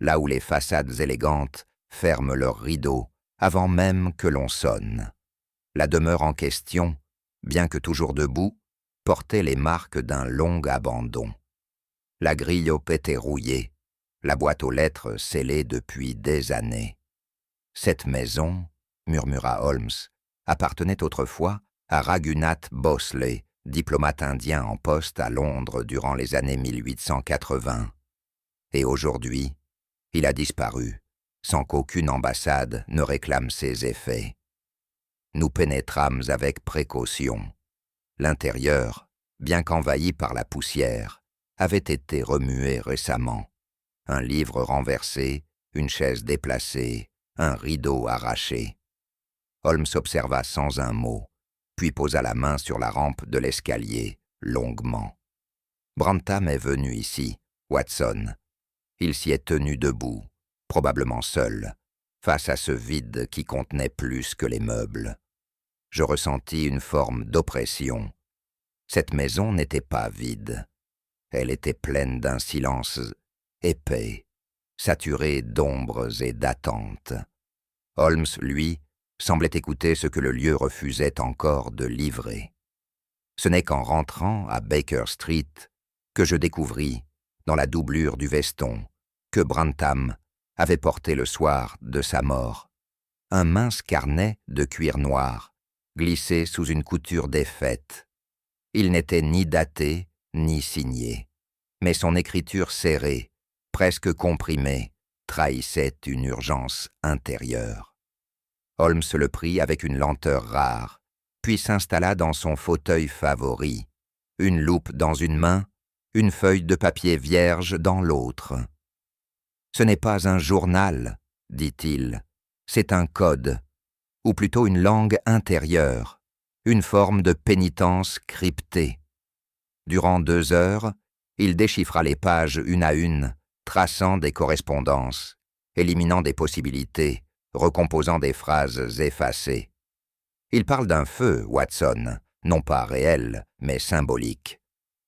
là où les façades élégantes ferment leurs rideaux avant même que l'on sonne. La demeure en question, bien que toujours debout, portait les marques d'un long abandon. La grille aux était rouillée, la boîte aux lettres scellée depuis des années. Cette maison, murmura Holmes, appartenait autrefois à Raghunath Bhosle, diplomate indien en poste à Londres durant les années 1880. Et aujourd'hui, il a disparu, sans qu'aucune ambassade ne réclame ses effets. Nous pénétrâmes avec précaution. L'intérieur, bien qu'envahi par la poussière, avait été remué récemment. Un livre renversé, une chaise déplacée, un rideau arraché. Holmes observa sans un mot, puis posa la main sur la rampe de l'escalier, longuement. Brantham est venu ici, Watson. Il s'y est tenu debout, probablement seul, face à ce vide qui contenait plus que les meubles. Je ressentis une forme d'oppression. Cette maison n'était pas vide. Elle était pleine d'un silence épais, saturé d'ombres et d'attentes. Holmes, lui, semblait écouter ce que le lieu refusait encore de livrer. Ce n'est qu'en rentrant à Baker Street que je découvris, dans la doublure du veston, que Brantham avait porté le soir de sa mort, un mince carnet de cuir noir, glissé sous une couture défaite. Il n'était ni daté, ni signé, mais son écriture serrée, presque comprimée, trahissait une urgence intérieure. Holmes le prit avec une lenteur rare, puis s'installa dans son fauteuil favori, une loupe dans une main, une feuille de papier vierge dans l'autre. « Ce n'est pas un journal, dit-il, c'est un code, ou plutôt une langue intérieure, une forme de pénitence cryptée. » Durant 2 heures, il déchiffra les pages une à une, traçant des correspondances, éliminant des possibilités, recomposant des phrases effacées. Il parle d'un feu, Watson, non pas réel, mais symbolique.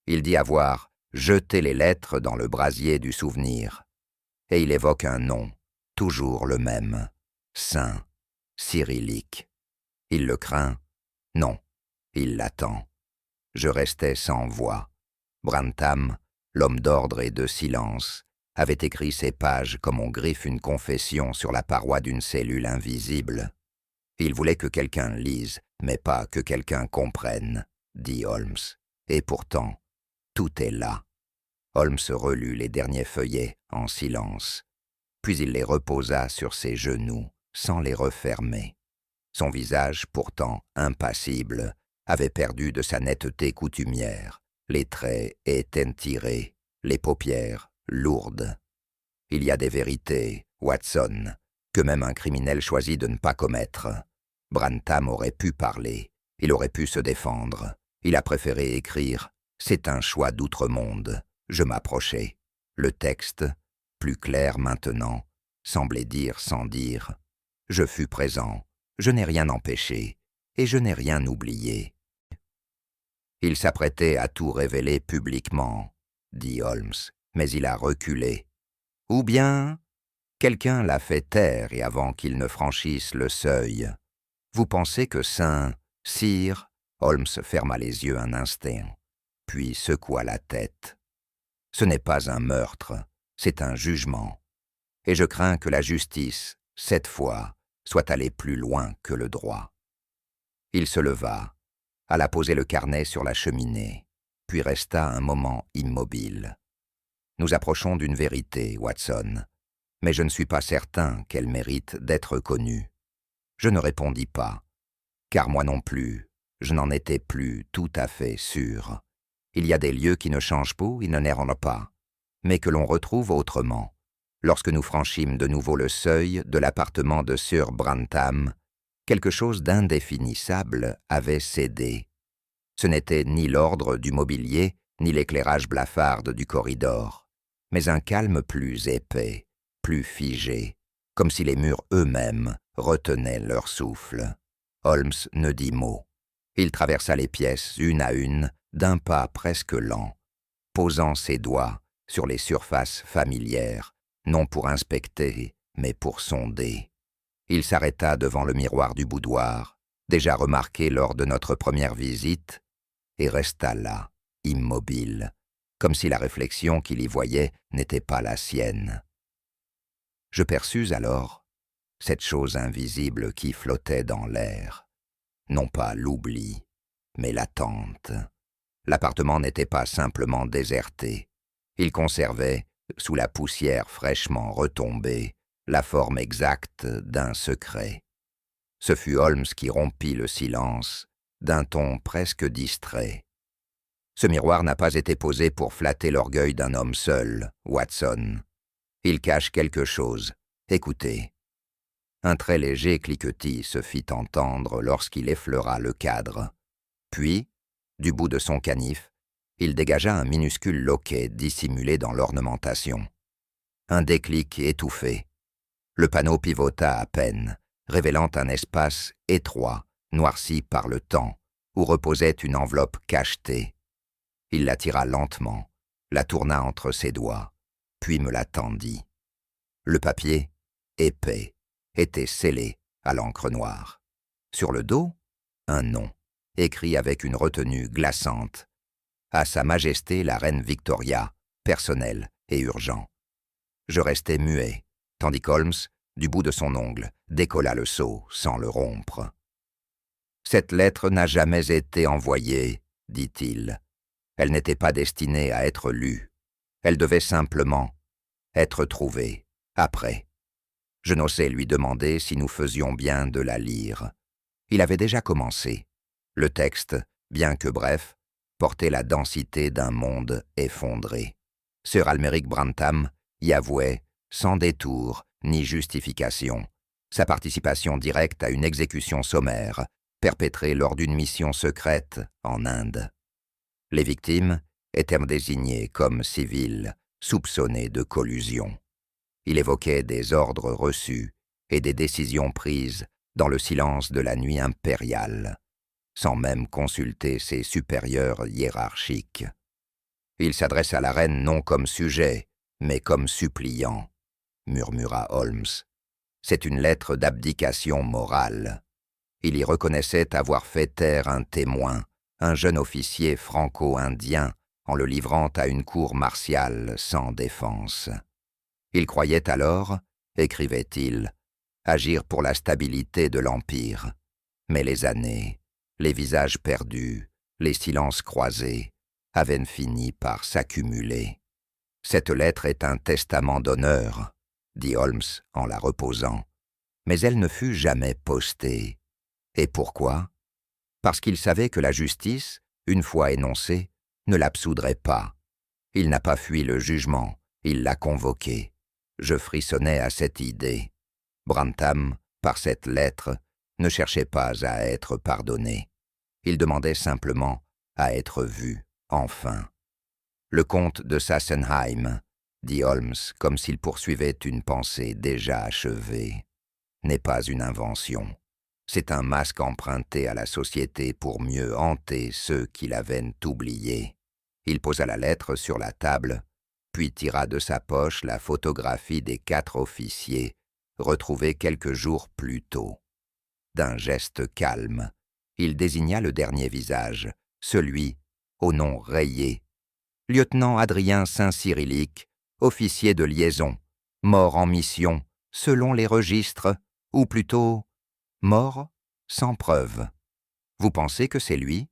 Il dit avoir jeté les lettres dans le brasier du souvenir. Et il évoque un nom, toujours le même, saint, cyrillique. Il le craint? Non, il l'attend. Je restais sans voix. Brantham, l'homme d'ordre et de silence, avait écrit ces pages comme on griffe une confession sur la paroi d'une cellule invisible. Il voulait que quelqu'un lise, mais pas que quelqu'un comprenne, dit Holmes. Et pourtant, tout est là. Holmes relut les derniers feuillets en silence, puis il les reposa sur ses genoux, sans les refermer. Son visage, pourtant impassible, avait perdu de sa netteté coutumière. Les traits étaient tirés, les paupières lourdes. Il y a des vérités, Watson, que même un criminel choisit de ne pas commettre. Brantham aurait pu parler, il aurait pu se défendre. Il a préféré écrire « C'est un choix d'outre-monde ». Je m'approchai. Le texte, plus clair maintenant, semblait dire sans dire. Je fus présent, je n'ai rien empêché, et je n'ai rien oublié. Il s'apprêtait à tout révéler publiquement, dit Holmes, mais il a reculé. Ou bien, quelqu'un l'a fait taire et avant qu'il ne franchisse le seuil. Vous pensez que Saint Cyr... Holmes ferma les yeux un instant, puis secoua la tête. Ce n'est pas un meurtre, c'est un jugement. Et je crains que la justice, cette fois, soit allée plus loin que le droit. Il se leva, alla poser le carnet sur la cheminée, puis resta un moment immobile. Nous approchons d'une vérité, Watson, mais je ne suis pas certain qu'elle mérite d'être connue. Je ne répondis pas, car moi non plus, je n'en étais plus tout à fait sûr. Il y a des lieux qui ne changent pas, ils ne rendent pas, mais que l'on retrouve autrement. Lorsque nous franchîmes de nouveau le seuil de l'appartement de Sir Brantham, quelque chose d'indéfinissable avait cédé. Ce n'était ni l'ordre du mobilier, ni l'éclairage blafard du corridor, mais un calme plus épais, plus figé, comme si les murs eux-mêmes retenaient leur souffle. Holmes ne dit mot. Il traversa les pièces une à une, d'un pas presque lent, posant ses doigts sur les surfaces familières, non pour inspecter, mais pour sonder. Il s'arrêta devant le miroir du boudoir, déjà remarqué lors de notre première visite, et resta là, immobile, comme si la réflexion qu'il y voyait n'était pas la sienne. Je perçus alors cette chose invisible qui flottait dans l'air. Non pas l'oubli, mais l'attente. L'appartement n'était pas simplement déserté. Il conservait, sous la poussière fraîchement retombée, la forme exacte d'un secret. Ce fut Holmes qui rompit le silence, d'un ton presque distrait. Ce miroir n'a pas été posé pour flatter l'orgueil d'un homme seul, Watson. Il cache quelque chose. Écoutez. Un très léger cliquetis se fit entendre lorsqu'il effleura le cadre. Puis, du bout de son canif, il dégagea un minuscule loquet dissimulé dans l'ornementation. Un déclic étouffé. Le panneau pivota à peine, révélant un espace étroit, noirci par le temps, où reposait une enveloppe cachetée. Il la tira lentement, la tourna entre ses doigts, puis me la tendit. Le papier, épais, était scellé à l'encre noire. Sur le dos, un nom, écrit avec une retenue glaçante. À Sa Majesté la Reine Victoria, personnel et urgent. Je restai muet, tandis qu'Holmes, du bout de son ongle, décolla le sceau sans le rompre. « Cette lettre n'a jamais été envoyée, dit-il. Elle n'était pas destinée à être lue. Elle devait simplement être trouvée, après. Je n'osais lui demander si nous faisions bien de la lire. Il avait déjà commencé. Le texte, bien que bref, portait la densité d'un monde effondré. Sir Almeric Brantham y avouait, sans détour ni justification, sa participation directe à une exécution sommaire perpétrée lors d'une mission secrète en Inde. Les victimes étaient désignées comme civiles, soupçonnés de collusion. Il évoquait des ordres reçus et des décisions prises dans le silence de la nuit impériale, sans même consulter ses supérieurs hiérarchiques. Il s'adresse à la reine non comme sujet, mais comme suppliant, murmura Holmes. C'est une lettre d'abdication morale. Il y reconnaissait avoir fait taire un témoin, un jeune officier franco-indien, en le livrant à une cour martiale sans défense. Il croyait alors, écrivait-il, agir pour la stabilité de l'Empire. Mais les années, les visages perdus, les silences croisés, avaient fini par s'accumuler. « Cette lettre est un testament d'honneur, » dit Holmes en la reposant, mais elle ne fut jamais postée. Et pourquoi? Parce qu'il savait que la justice, une fois énoncée, ne l'absoudrait pas. Il n'a pas fui le jugement, il l'a convoqué. Je frissonnais à cette idée. Brantham, par cette lettre, ne cherchait pas à être pardonné. Il demandait simplement à être vu, enfin. Le comte de Sassenheim, dit Holmes, comme s'il poursuivait une pensée déjà achevée, n'est pas une invention. C'est un masque emprunté à la société pour mieux hanter ceux qui l'avaient oublié. Il posa la lettre sur la table, puis tira de sa poche la photographie des 4 officiers, retrouvés quelques jours plus tôt. D'un geste calme, il désigna le dernier visage, celui au nom rayé. Lieutenant Adrien Saint-Cyrillique, officier de liaison, mort en mission, selon les registres, ou plutôt, mort sans preuve. Vous pensez que c'est lui?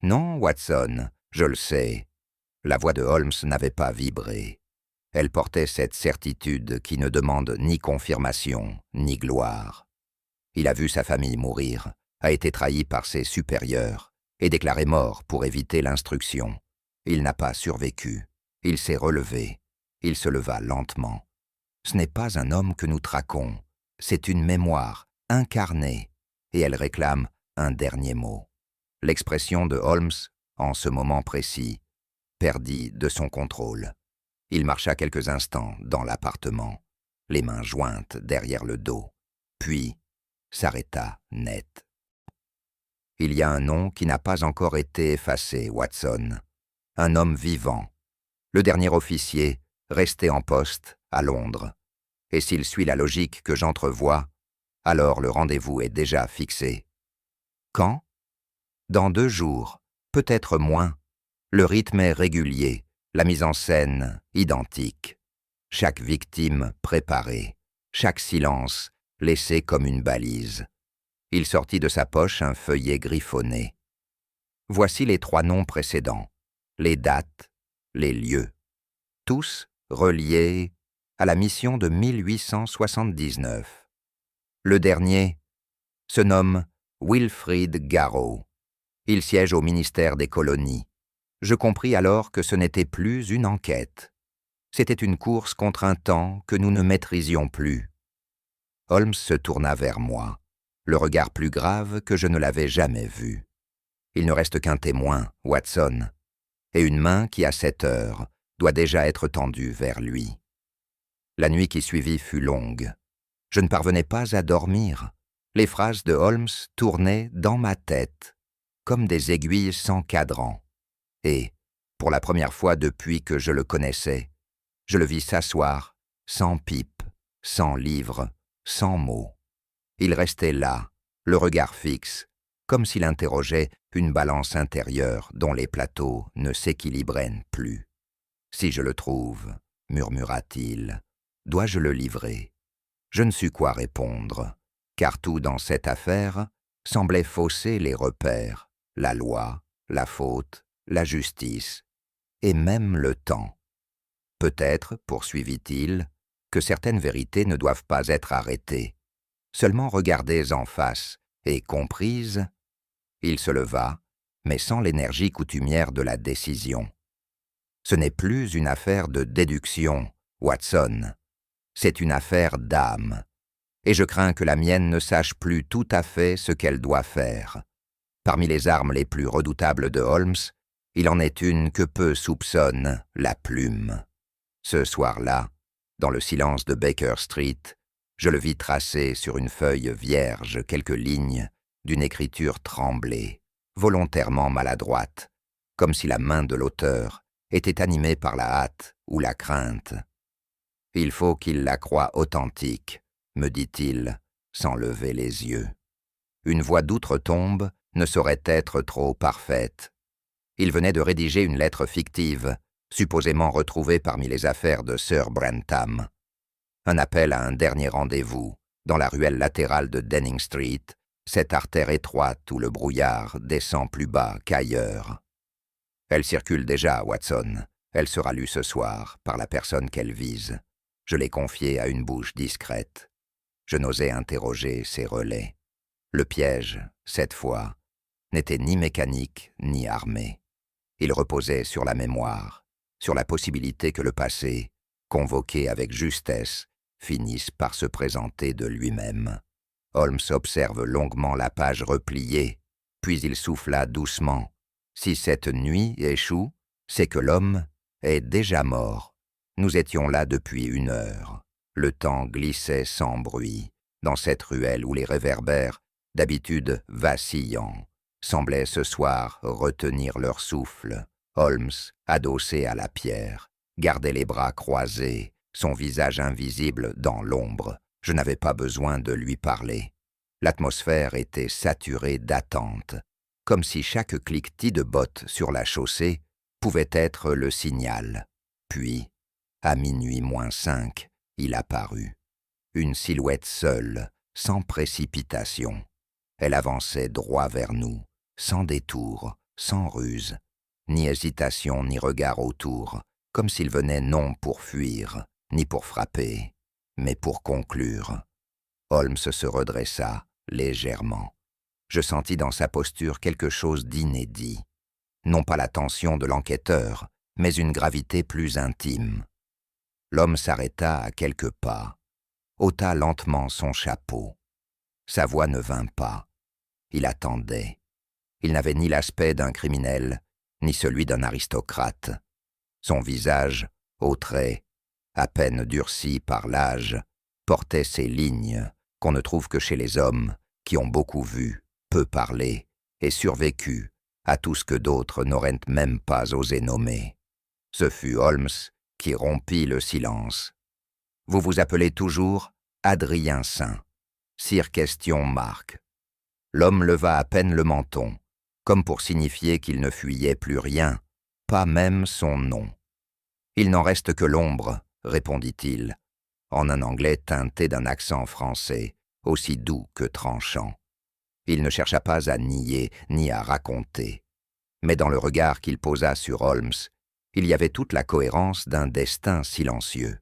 Non, Watson, je le sais. La voix de Holmes n'avait pas vibré. Elle portait cette certitude qui ne demande ni confirmation, ni gloire. Il a vu sa famille mourir, a été trahi par ses supérieurs, et déclaré mort pour éviter l'instruction. Il n'a pas survécu. Il s'est relevé. Il se leva lentement. Ce n'est pas un homme que nous traquons. C'est une mémoire, incarnée, et elle réclame un dernier mot. L'expression de Holmes, en ce moment précis, perdit de son contrôle. Il marcha quelques instants dans l'appartement, les mains jointes derrière le dos, puis s'arrêta net. Il y a un nom qui n'a pas encore été effacé, Watson. Un homme vivant. Le dernier officier, resté en poste, à Londres. Et s'il suit la logique que j'entrevois, alors le rendez-vous est déjà fixé. Quand? Dans 2 jours, peut-être moins. Le rythme est régulier, la mise en scène identique. Chaque victime préparée, chaque silence laissé comme une balise. Il sortit de sa poche un feuillet griffonné. Voici les 3 noms précédents, les dates, les lieux, tous reliés à la mission de 1879. Le dernier se nomme Wilfrid Garrow. Il siège au ministère des colonies. Je compris alors que ce n'était plus une enquête. C'était une course contre un temps que nous ne maîtrisions plus. Holmes se tourna vers moi, le regard plus grave que je ne l'avais jamais vu. Il ne reste qu'un témoin, Watson, et une main qui, à cette heure, doit déjà être tendue vers lui. La nuit qui suivit fut longue. Je ne parvenais pas à dormir. Les phrases de Holmes tournaient dans ma tête, comme des aiguilles sans cadran. Et, pour la première fois depuis que je le connaissais, je le vis s'asseoir, sans pipe, sans livre, sans mots. Il restait là, le regard fixe, comme s'il interrogeait une balance intérieure dont les plateaux ne s'équilibraient plus. « Si je le trouve, murmura-t-il, dois-je le livrer ?» Je ne sus quoi répondre, car tout dans cette affaire semblait fausser les repères, la loi, la faute, la justice, et même le temps. Peut-être, poursuivit-il, que certaines vérités ne doivent pas être arrêtées, seulement regardées en face et comprises. Il se leva, mais sans l'énergie coutumière de la décision. Ce n'est plus une affaire de déduction, Watson. C'est une affaire d'âme. Et je crains que la mienne ne sache plus tout à fait ce qu'elle doit faire. Parmi les armes les plus redoutables de Holmes, il en est une que peu soupçonnent, la plume. Ce soir-là, dans le silence de Baker Street, je le vis tracer sur une feuille vierge quelques lignes d'une écriture tremblée, volontairement maladroite, comme si la main de l'auteur était animée par la hâte ou la crainte. « Il faut qu'il la croie authentique », me dit-il, sans lever les yeux. Une voix d'outre-tombe ne saurait être trop parfaite. Il venait de rédiger une lettre fictive, supposément retrouvée parmi les affaires de Sir Brentham. Un appel à un dernier rendez-vous, dans la ruelle latérale de Downing Street, cette artère étroite où le brouillard descend plus bas qu'ailleurs. Elle circule déjà, Watson. Elle sera lue ce soir par la personne qu'elle vise. Je l'ai confiée à une bouche discrète. Je n'osais interroger ses relais. Le piège, cette fois, n'était ni mécanique ni armé. Il reposait sur la mémoire, sur la possibilité que le passé, convoqué avec justesse, finisse par se présenter de lui-même. Holmes observe longuement la page repliée, puis il souffla doucement. Si cette nuit échoue, c'est que l'homme est déjà mort. Nous étions là depuis 1 heure. Le temps glissait sans bruit, dans cette ruelle où les réverbères, d'habitude vacillants, semblaient ce soir retenir leur souffle. Holmes, adossé à la pierre, gardait les bras croisés, son visage invisible dans l'ombre. Je n'avais pas besoin de lui parler. L'atmosphère était saturée d'attente, comme si chaque cliquetis de bottes sur la chaussée pouvait être le signal. Puis, à minuit moins 5, il apparut. Une silhouette seule, sans précipitation. Elle avançait droit vers nous, sans détour, sans ruse, ni hésitation ni regard autour, comme s'il venait non pour fuir, ni pour frapper, mais pour conclure. Holmes se redressa légèrement. Je sentis dans sa posture quelque chose d'inédit. Non pas la tension de l'enquêteur, mais une gravité plus intime. L'homme s'arrêta à quelques pas, ôta lentement son chapeau. Sa voix ne vint pas. Il attendait. Il n'avait ni l'aspect d'un criminel, ni celui d'un aristocrate. Son visage, aux traits, à peine durci par l'âge, portait ces lignes qu'on ne trouve que chez les hommes qui ont beaucoup vu, peu parlé et survécut à tout ce que d'autres n'auraient même pas osé nommer. Ce fut Holmes qui rompit le silence. « Vous vous appelez toujours Adrien Saint. Sire question Marc. » L'homme leva à peine le menton, comme pour signifier qu'il ne fuyait plus rien, pas même son nom. « Il n'en reste que l'ombre, » répondit-il, en un anglais teinté d'un accent français, aussi doux que tranchant. Il ne chercha pas à nier ni à raconter. Mais dans le regard qu'il posa sur Holmes, il y avait toute la cohérence d'un destin silencieux.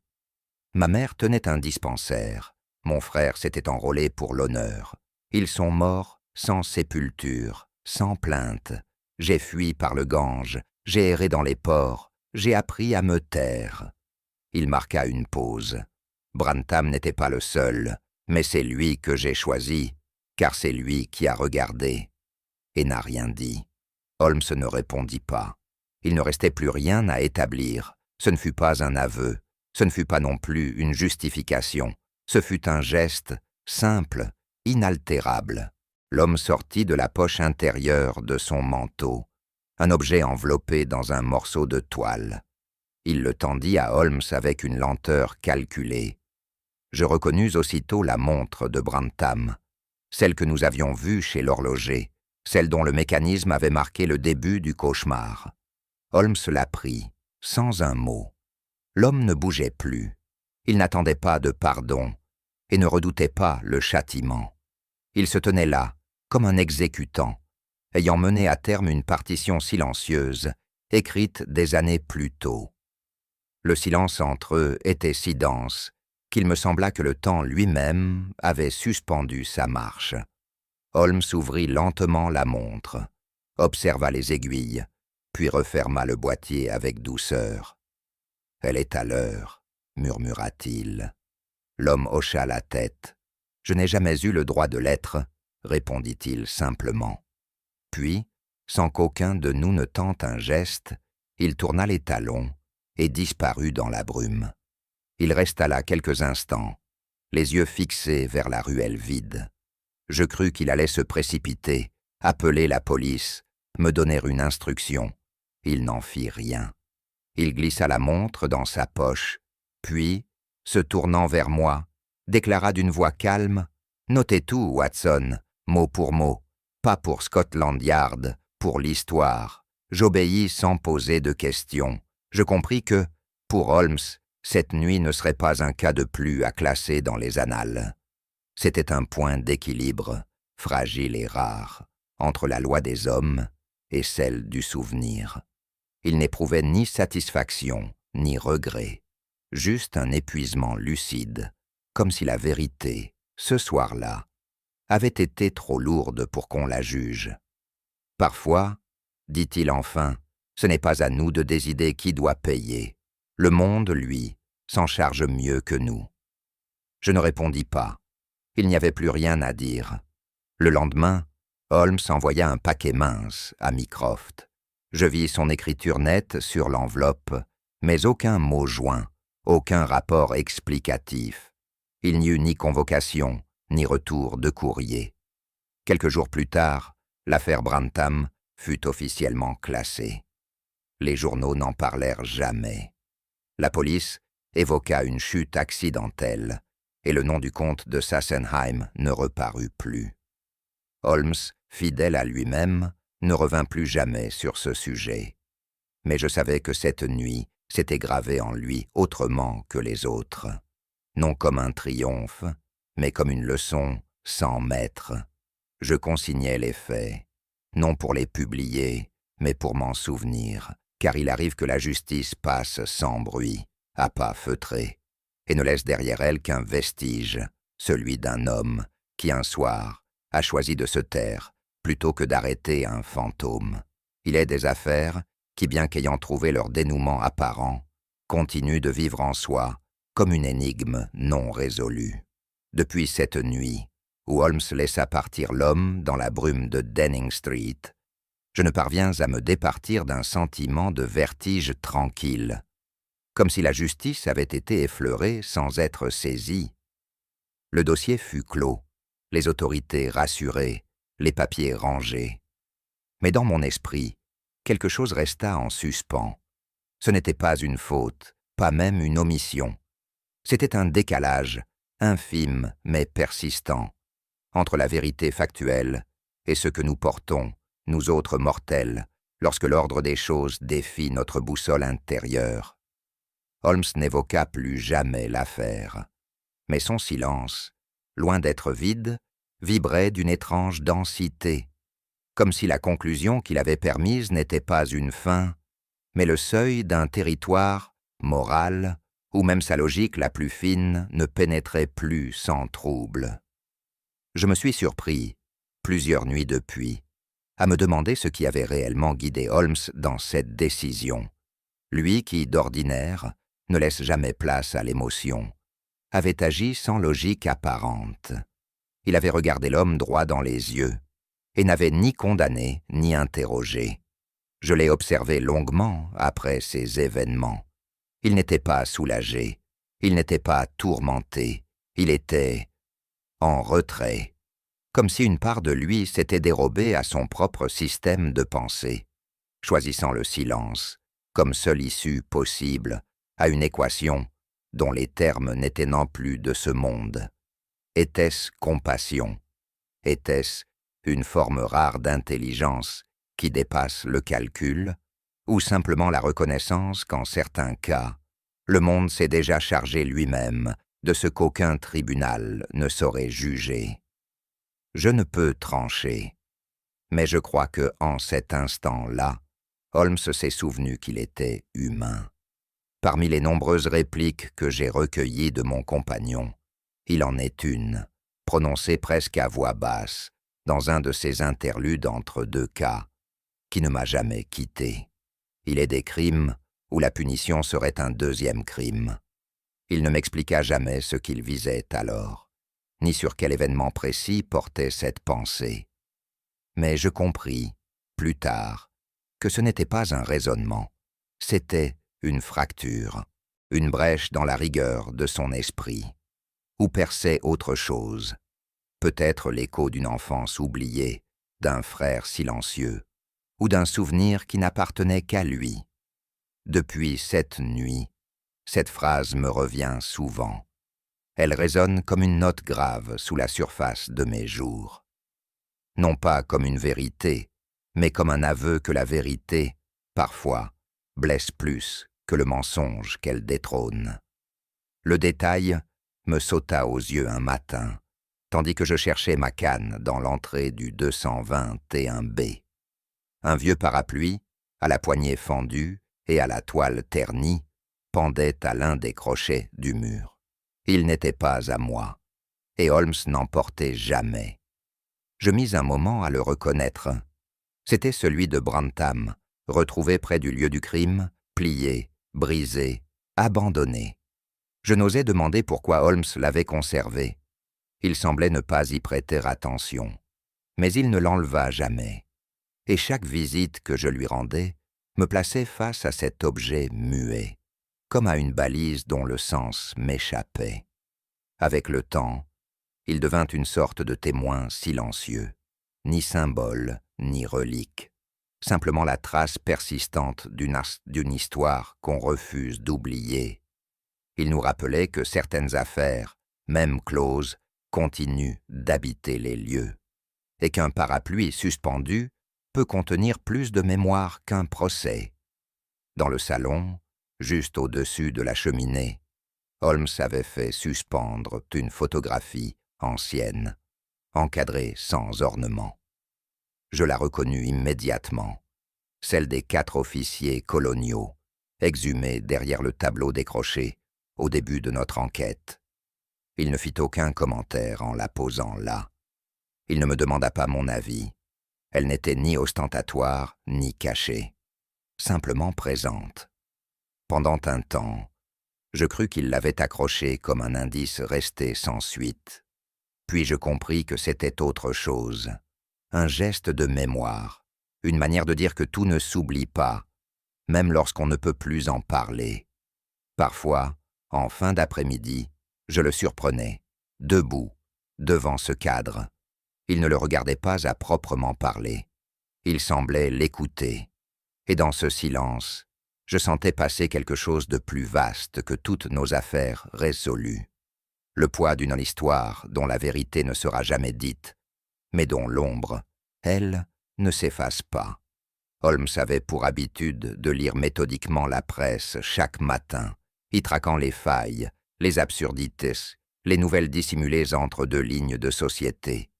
Ma mère tenait un dispensaire. Mon frère s'était enrôlé pour l'honneur. Ils sont morts sans sépulture, sans plainte. J'ai fui par le Gange, j'ai erré dans les ports, j'ai appris à me taire. Il marqua une pause. Brantham n'était pas le seul, mais c'est lui que j'ai choisi, car c'est lui qui a regardé, et n'a rien dit. Holmes ne répondit pas. Il ne restait plus rien à établir. Ce ne fut pas un aveu, ce ne fut pas non plus une justification. Ce fut un geste simple, inaltérable. L'homme sortit de la poche intérieure de son manteau, un objet enveloppé dans un morceau de toile. Il le tendit à Holmes avec une lenteur calculée. Je reconnus aussitôt la montre de Brantham, celle que nous avions vue chez l'horloger, celle dont le mécanisme avait marqué le début du cauchemar. Holmes la prit, sans un mot. L'homme ne bougeait plus. Il n'attendait pas de pardon et ne redoutait pas le châtiment. Il se tenait là, comme un exécutant, ayant mené à terme une partition silencieuse, écrite des années plus tôt. Le silence entre eux était si dense qu'il me sembla que le temps lui-même avait suspendu sa marche. Holmes ouvrit lentement la montre, observa les aiguilles, puis referma le boîtier avec douceur. « Elle est à l'heure, » murmura-t-il. L'homme hocha la tête. « Je n'ai jamais eu le droit de l'être, » répondit-il simplement. Puis, sans qu'aucun de nous ne tente un geste, il tourna les talons et disparut dans la brume. Il resta là quelques instants, les yeux fixés vers la ruelle vide. Je crus qu'il allait se précipiter, appeler la police, me donner une instruction. Il n'en fit rien. Il glissa la montre dans sa poche, puis, se tournant vers moi, déclara d'une voix calme « Notez tout, Watson, mot pour mot, pas pour Scotland Yard, pour l'histoire. J'obéis sans poser de questions. Je compris que, pour Holmes, cette nuit ne serait pas un cas de plus à classer dans les annales. C'était un point d'équilibre, fragile et rare, entre la loi des hommes et celle du souvenir. Il n'éprouvait ni satisfaction, ni regret, juste un épuisement lucide, comme si la vérité, ce soir-là, avait été trop lourde pour qu'on la juge. Parfois, dit-il enfin, ce n'est pas à nous de décider qui doit payer. Le monde, lui, s'en charge mieux que nous. Je ne répondis pas. Il n'y avait plus rien à dire. Le lendemain, Holmes envoya un paquet mince à Mycroft. Je vis son écriture nette sur l'enveloppe, mais aucun mot joint, aucun rapport explicatif. Il n'y eut ni convocation, ni retour de courrier. Quelques jours plus tard, l'affaire Brantham fut officiellement classée. Les journaux n'en parlèrent jamais. La police évoqua une chute accidentelle, et le nom du comte de Sassenheim ne reparut plus. Holmes, fidèle à lui-même, ne revint plus jamais sur ce sujet. Mais je savais que cette nuit s'était gravée en lui autrement que les autres, non comme un triomphe, mais comme une leçon sans maître. Je consignais les faits, non pour les publier, mais pour m'en souvenir, car il arrive que la justice passe sans bruit, à pas feutrés, et ne laisse derrière elle qu'un vestige, celui d'un homme qui, un soir, a choisi de se taire plutôt que d'arrêter un fantôme. Il est des affaires qui, bien qu'ayant trouvé leur dénouement apparent, continuent de vivre en soi comme une énigme non résolue. Depuis cette nuit, où Holmes laissa partir l'homme dans la brume de Denning Street, je ne parviens à me départir d'un sentiment de vertige tranquille, comme si la justice avait été effleurée sans être saisie. Le dossier fut clos, les autorités rassurées, les papiers rangés. Mais dans mon esprit, quelque chose resta en suspens. Ce n'était pas une faute, pas même une omission. C'était un décalage, infime mais persistant, entre la vérité factuelle et ce que nous portons, nous autres mortels, lorsque l'ordre des choses défie notre boussole intérieure. Holmes n'évoqua plus jamais l'affaire, mais son silence, loin d'être vide, vibrait d'une étrange densité, comme si la conclusion qu'il avait permise n'était pas une fin, mais le seuil d'un territoire moral où même sa logique la plus fine ne pénétrait plus sans trouble. Je me suis surpris, plusieurs nuits depuis, à me demander ce qui avait réellement guidé Holmes dans cette décision. Lui qui, d'ordinaire, ne laisse jamais place à l'émotion, avait agi sans logique apparente. Il avait regardé l'homme droit dans les yeux et n'avait ni condamné ni interrogé. Je l'ai observé longuement après ces événements. Il n'était pas soulagé, il n'était pas tourmenté, il était en retrait, comme si une part de lui s'était dérobée à son propre système de pensée, choisissant le silence comme seule issue possible à une équation dont les termes n'étaient non plus de ce monde. Était-ce compassion? Était-ce une forme rare d'intelligence qui dépasse le calcul, ou simplement la reconnaissance qu'en certains cas, le monde s'est déjà chargé lui-même de ce qu'aucun tribunal ne saurait juger? Je ne peux trancher, mais je crois que, en cet instant-là, Holmes s'est souvenu qu'il était humain. Parmi les nombreuses répliques que j'ai recueillies de mon compagnon, il en est une, prononcée presque à voix basse, dans un de ces interludes entre deux cas, qui ne m'a jamais quitté. Il est des crimes où la punition serait un deuxième crime. Il ne m'expliqua jamais ce qu'il visait alors, ni sur quel événement précis portait cette pensée. Mais je compris, plus tard, que ce n'était pas un raisonnement, c'était une fracture, une brèche dans la rigueur de son esprit, où perçait autre chose, peut-être l'écho d'une enfance oubliée, d'un frère silencieux, ou d'un souvenir qui n'appartenait qu'à lui. Depuis cette nuit, cette phrase me revient souvent. Elle résonne comme une note grave sous la surface de mes jours. Non pas comme une vérité, mais comme un aveu que la vérité, parfois, blesse plus que le mensonge qu'elle détrône. Le détail me sauta aux yeux un matin, tandis que je cherchais ma canne dans l'entrée du 221B. Un vieux parapluie, à la poignée fendue et à la toile ternie, pendait à l'un des crochets du mur. Il n'était pas à moi, et Holmes n'en portait jamais. Je mis un moment à le reconnaître. C'était celui de Brantham, retrouvé près du lieu du crime, plié, brisé, abandonné. Je n'osais demander pourquoi Holmes l'avait conservé. Il semblait ne pas y prêter attention, mais il ne l'enleva jamais. Et chaque visite que je lui rendais me plaçait face à cet objet muet, comme à une balise dont le sens m'échappait. Avec le temps, il devint une sorte de témoin silencieux, ni symbole, ni relique, simplement la trace persistante d'une histoire qu'on refuse d'oublier. Il nous rappelait que certaines affaires, même closes, continuent d'habiter les lieux, et qu'un parapluie suspendu peut contenir plus de mémoire qu'un procès. Dans le salon, juste au-dessus de la cheminée, Holmes avait fait suspendre une photographie ancienne, encadrée sans ornement. Je la reconnus immédiatement, celle des 4 officiers coloniaux, exhumés derrière le tableau décroché au début de notre enquête. Il ne fit aucun commentaire en la posant là. Il ne me demanda pas mon avis. Elle n'était ni ostentatoire, ni cachée, simplement présente. Pendant un temps, je crus qu'il l'avait accrochée comme un indice resté sans suite. Puis je compris que c'était autre chose, un geste de mémoire, une manière de dire que tout ne s'oublie pas, même lorsqu'on ne peut plus en parler. Parfois, en fin d'après-midi, je le surprenais, debout, devant ce cadre. Il ne le regardait pas à proprement parler. Il semblait l'écouter, et dans ce silence, je sentais passer quelque chose de plus vaste que toutes nos affaires résolues. Le poids d'une histoire dont la vérité ne sera jamais dite, mais dont l'ombre, elle, ne s'efface pas. Holmes avait pour habitude de lire méthodiquement la presse chaque matin, y traquant les failles, les absurdités, les nouvelles dissimulées entre deux lignes de société.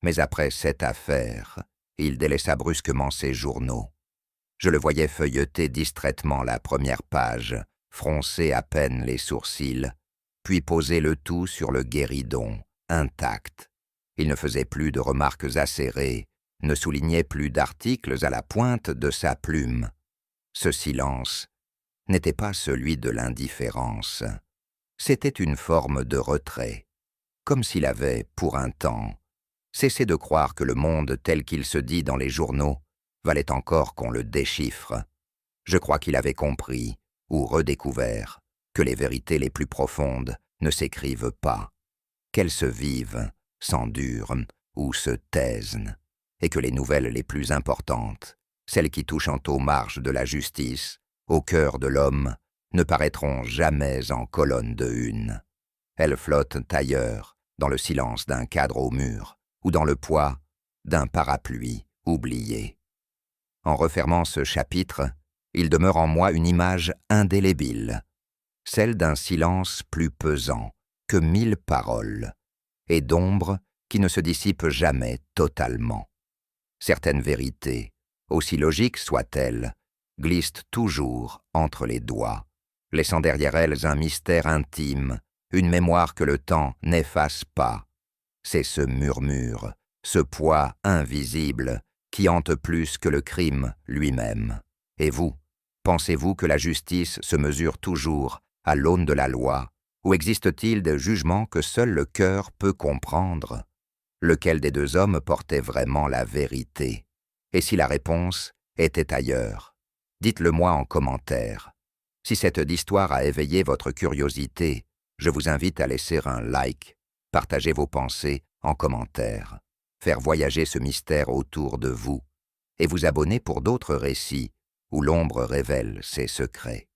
Mais après cette affaire, il délaissa brusquement ses journaux. Je le voyais feuilleter distraitement la première page, froncer à peine les sourcils, puis poser le tout sur le guéridon, intact. Il ne faisait plus de remarques acérées, ne soulignait plus d'articles à la pointe de sa plume. Ce silence n'était pas celui de l'indifférence. C'était une forme de retrait, comme s'il avait, pour un temps, cessé de croire que le monde tel qu'il se dit dans les journaux valait encore qu'on le déchiffre. Je crois qu'il avait compris, ou redécouvert, que les vérités les plus profondes ne s'écrivent pas, qu'elles se vivent, s'endurent ou se taisent, et que les nouvelles les plus importantes, celles qui touchent aux marges de la justice, au cœur de l'homme, ne paraîtront jamais en colonne de une. Elles flottent ailleurs, dans le silence d'un cadre au mur, ou dans le poids d'un parapluie oublié. En refermant ce chapitre, il demeure en moi une image indélébile, celle d'un silence plus pesant que 1000 paroles, et d'ombre qui ne se dissipe jamais totalement. Certaines vérités, aussi logiques soient-elles, glissent toujours entre les doigts, laissant derrière elles un mystère intime, une mémoire que le temps n'efface pas. C'est ce murmure, ce poids invisible qui hante plus que le crime lui-même. Et vous, pensez-vous que la justice se mesure toujours à l'aune de la loi, ou existe-t-il des jugements que seul le cœur peut comprendre? Lequel des deux hommes portait vraiment la vérité? Et si la réponse était ailleurs? Dites-le-moi en commentaire. Si cette histoire a éveillé votre curiosité, je vous invite à laisser un like, partager vos pensées en commentaire, faire voyager ce mystère autour de vous, et vous abonner pour d'autres récits où l'ombre révèle ses secrets.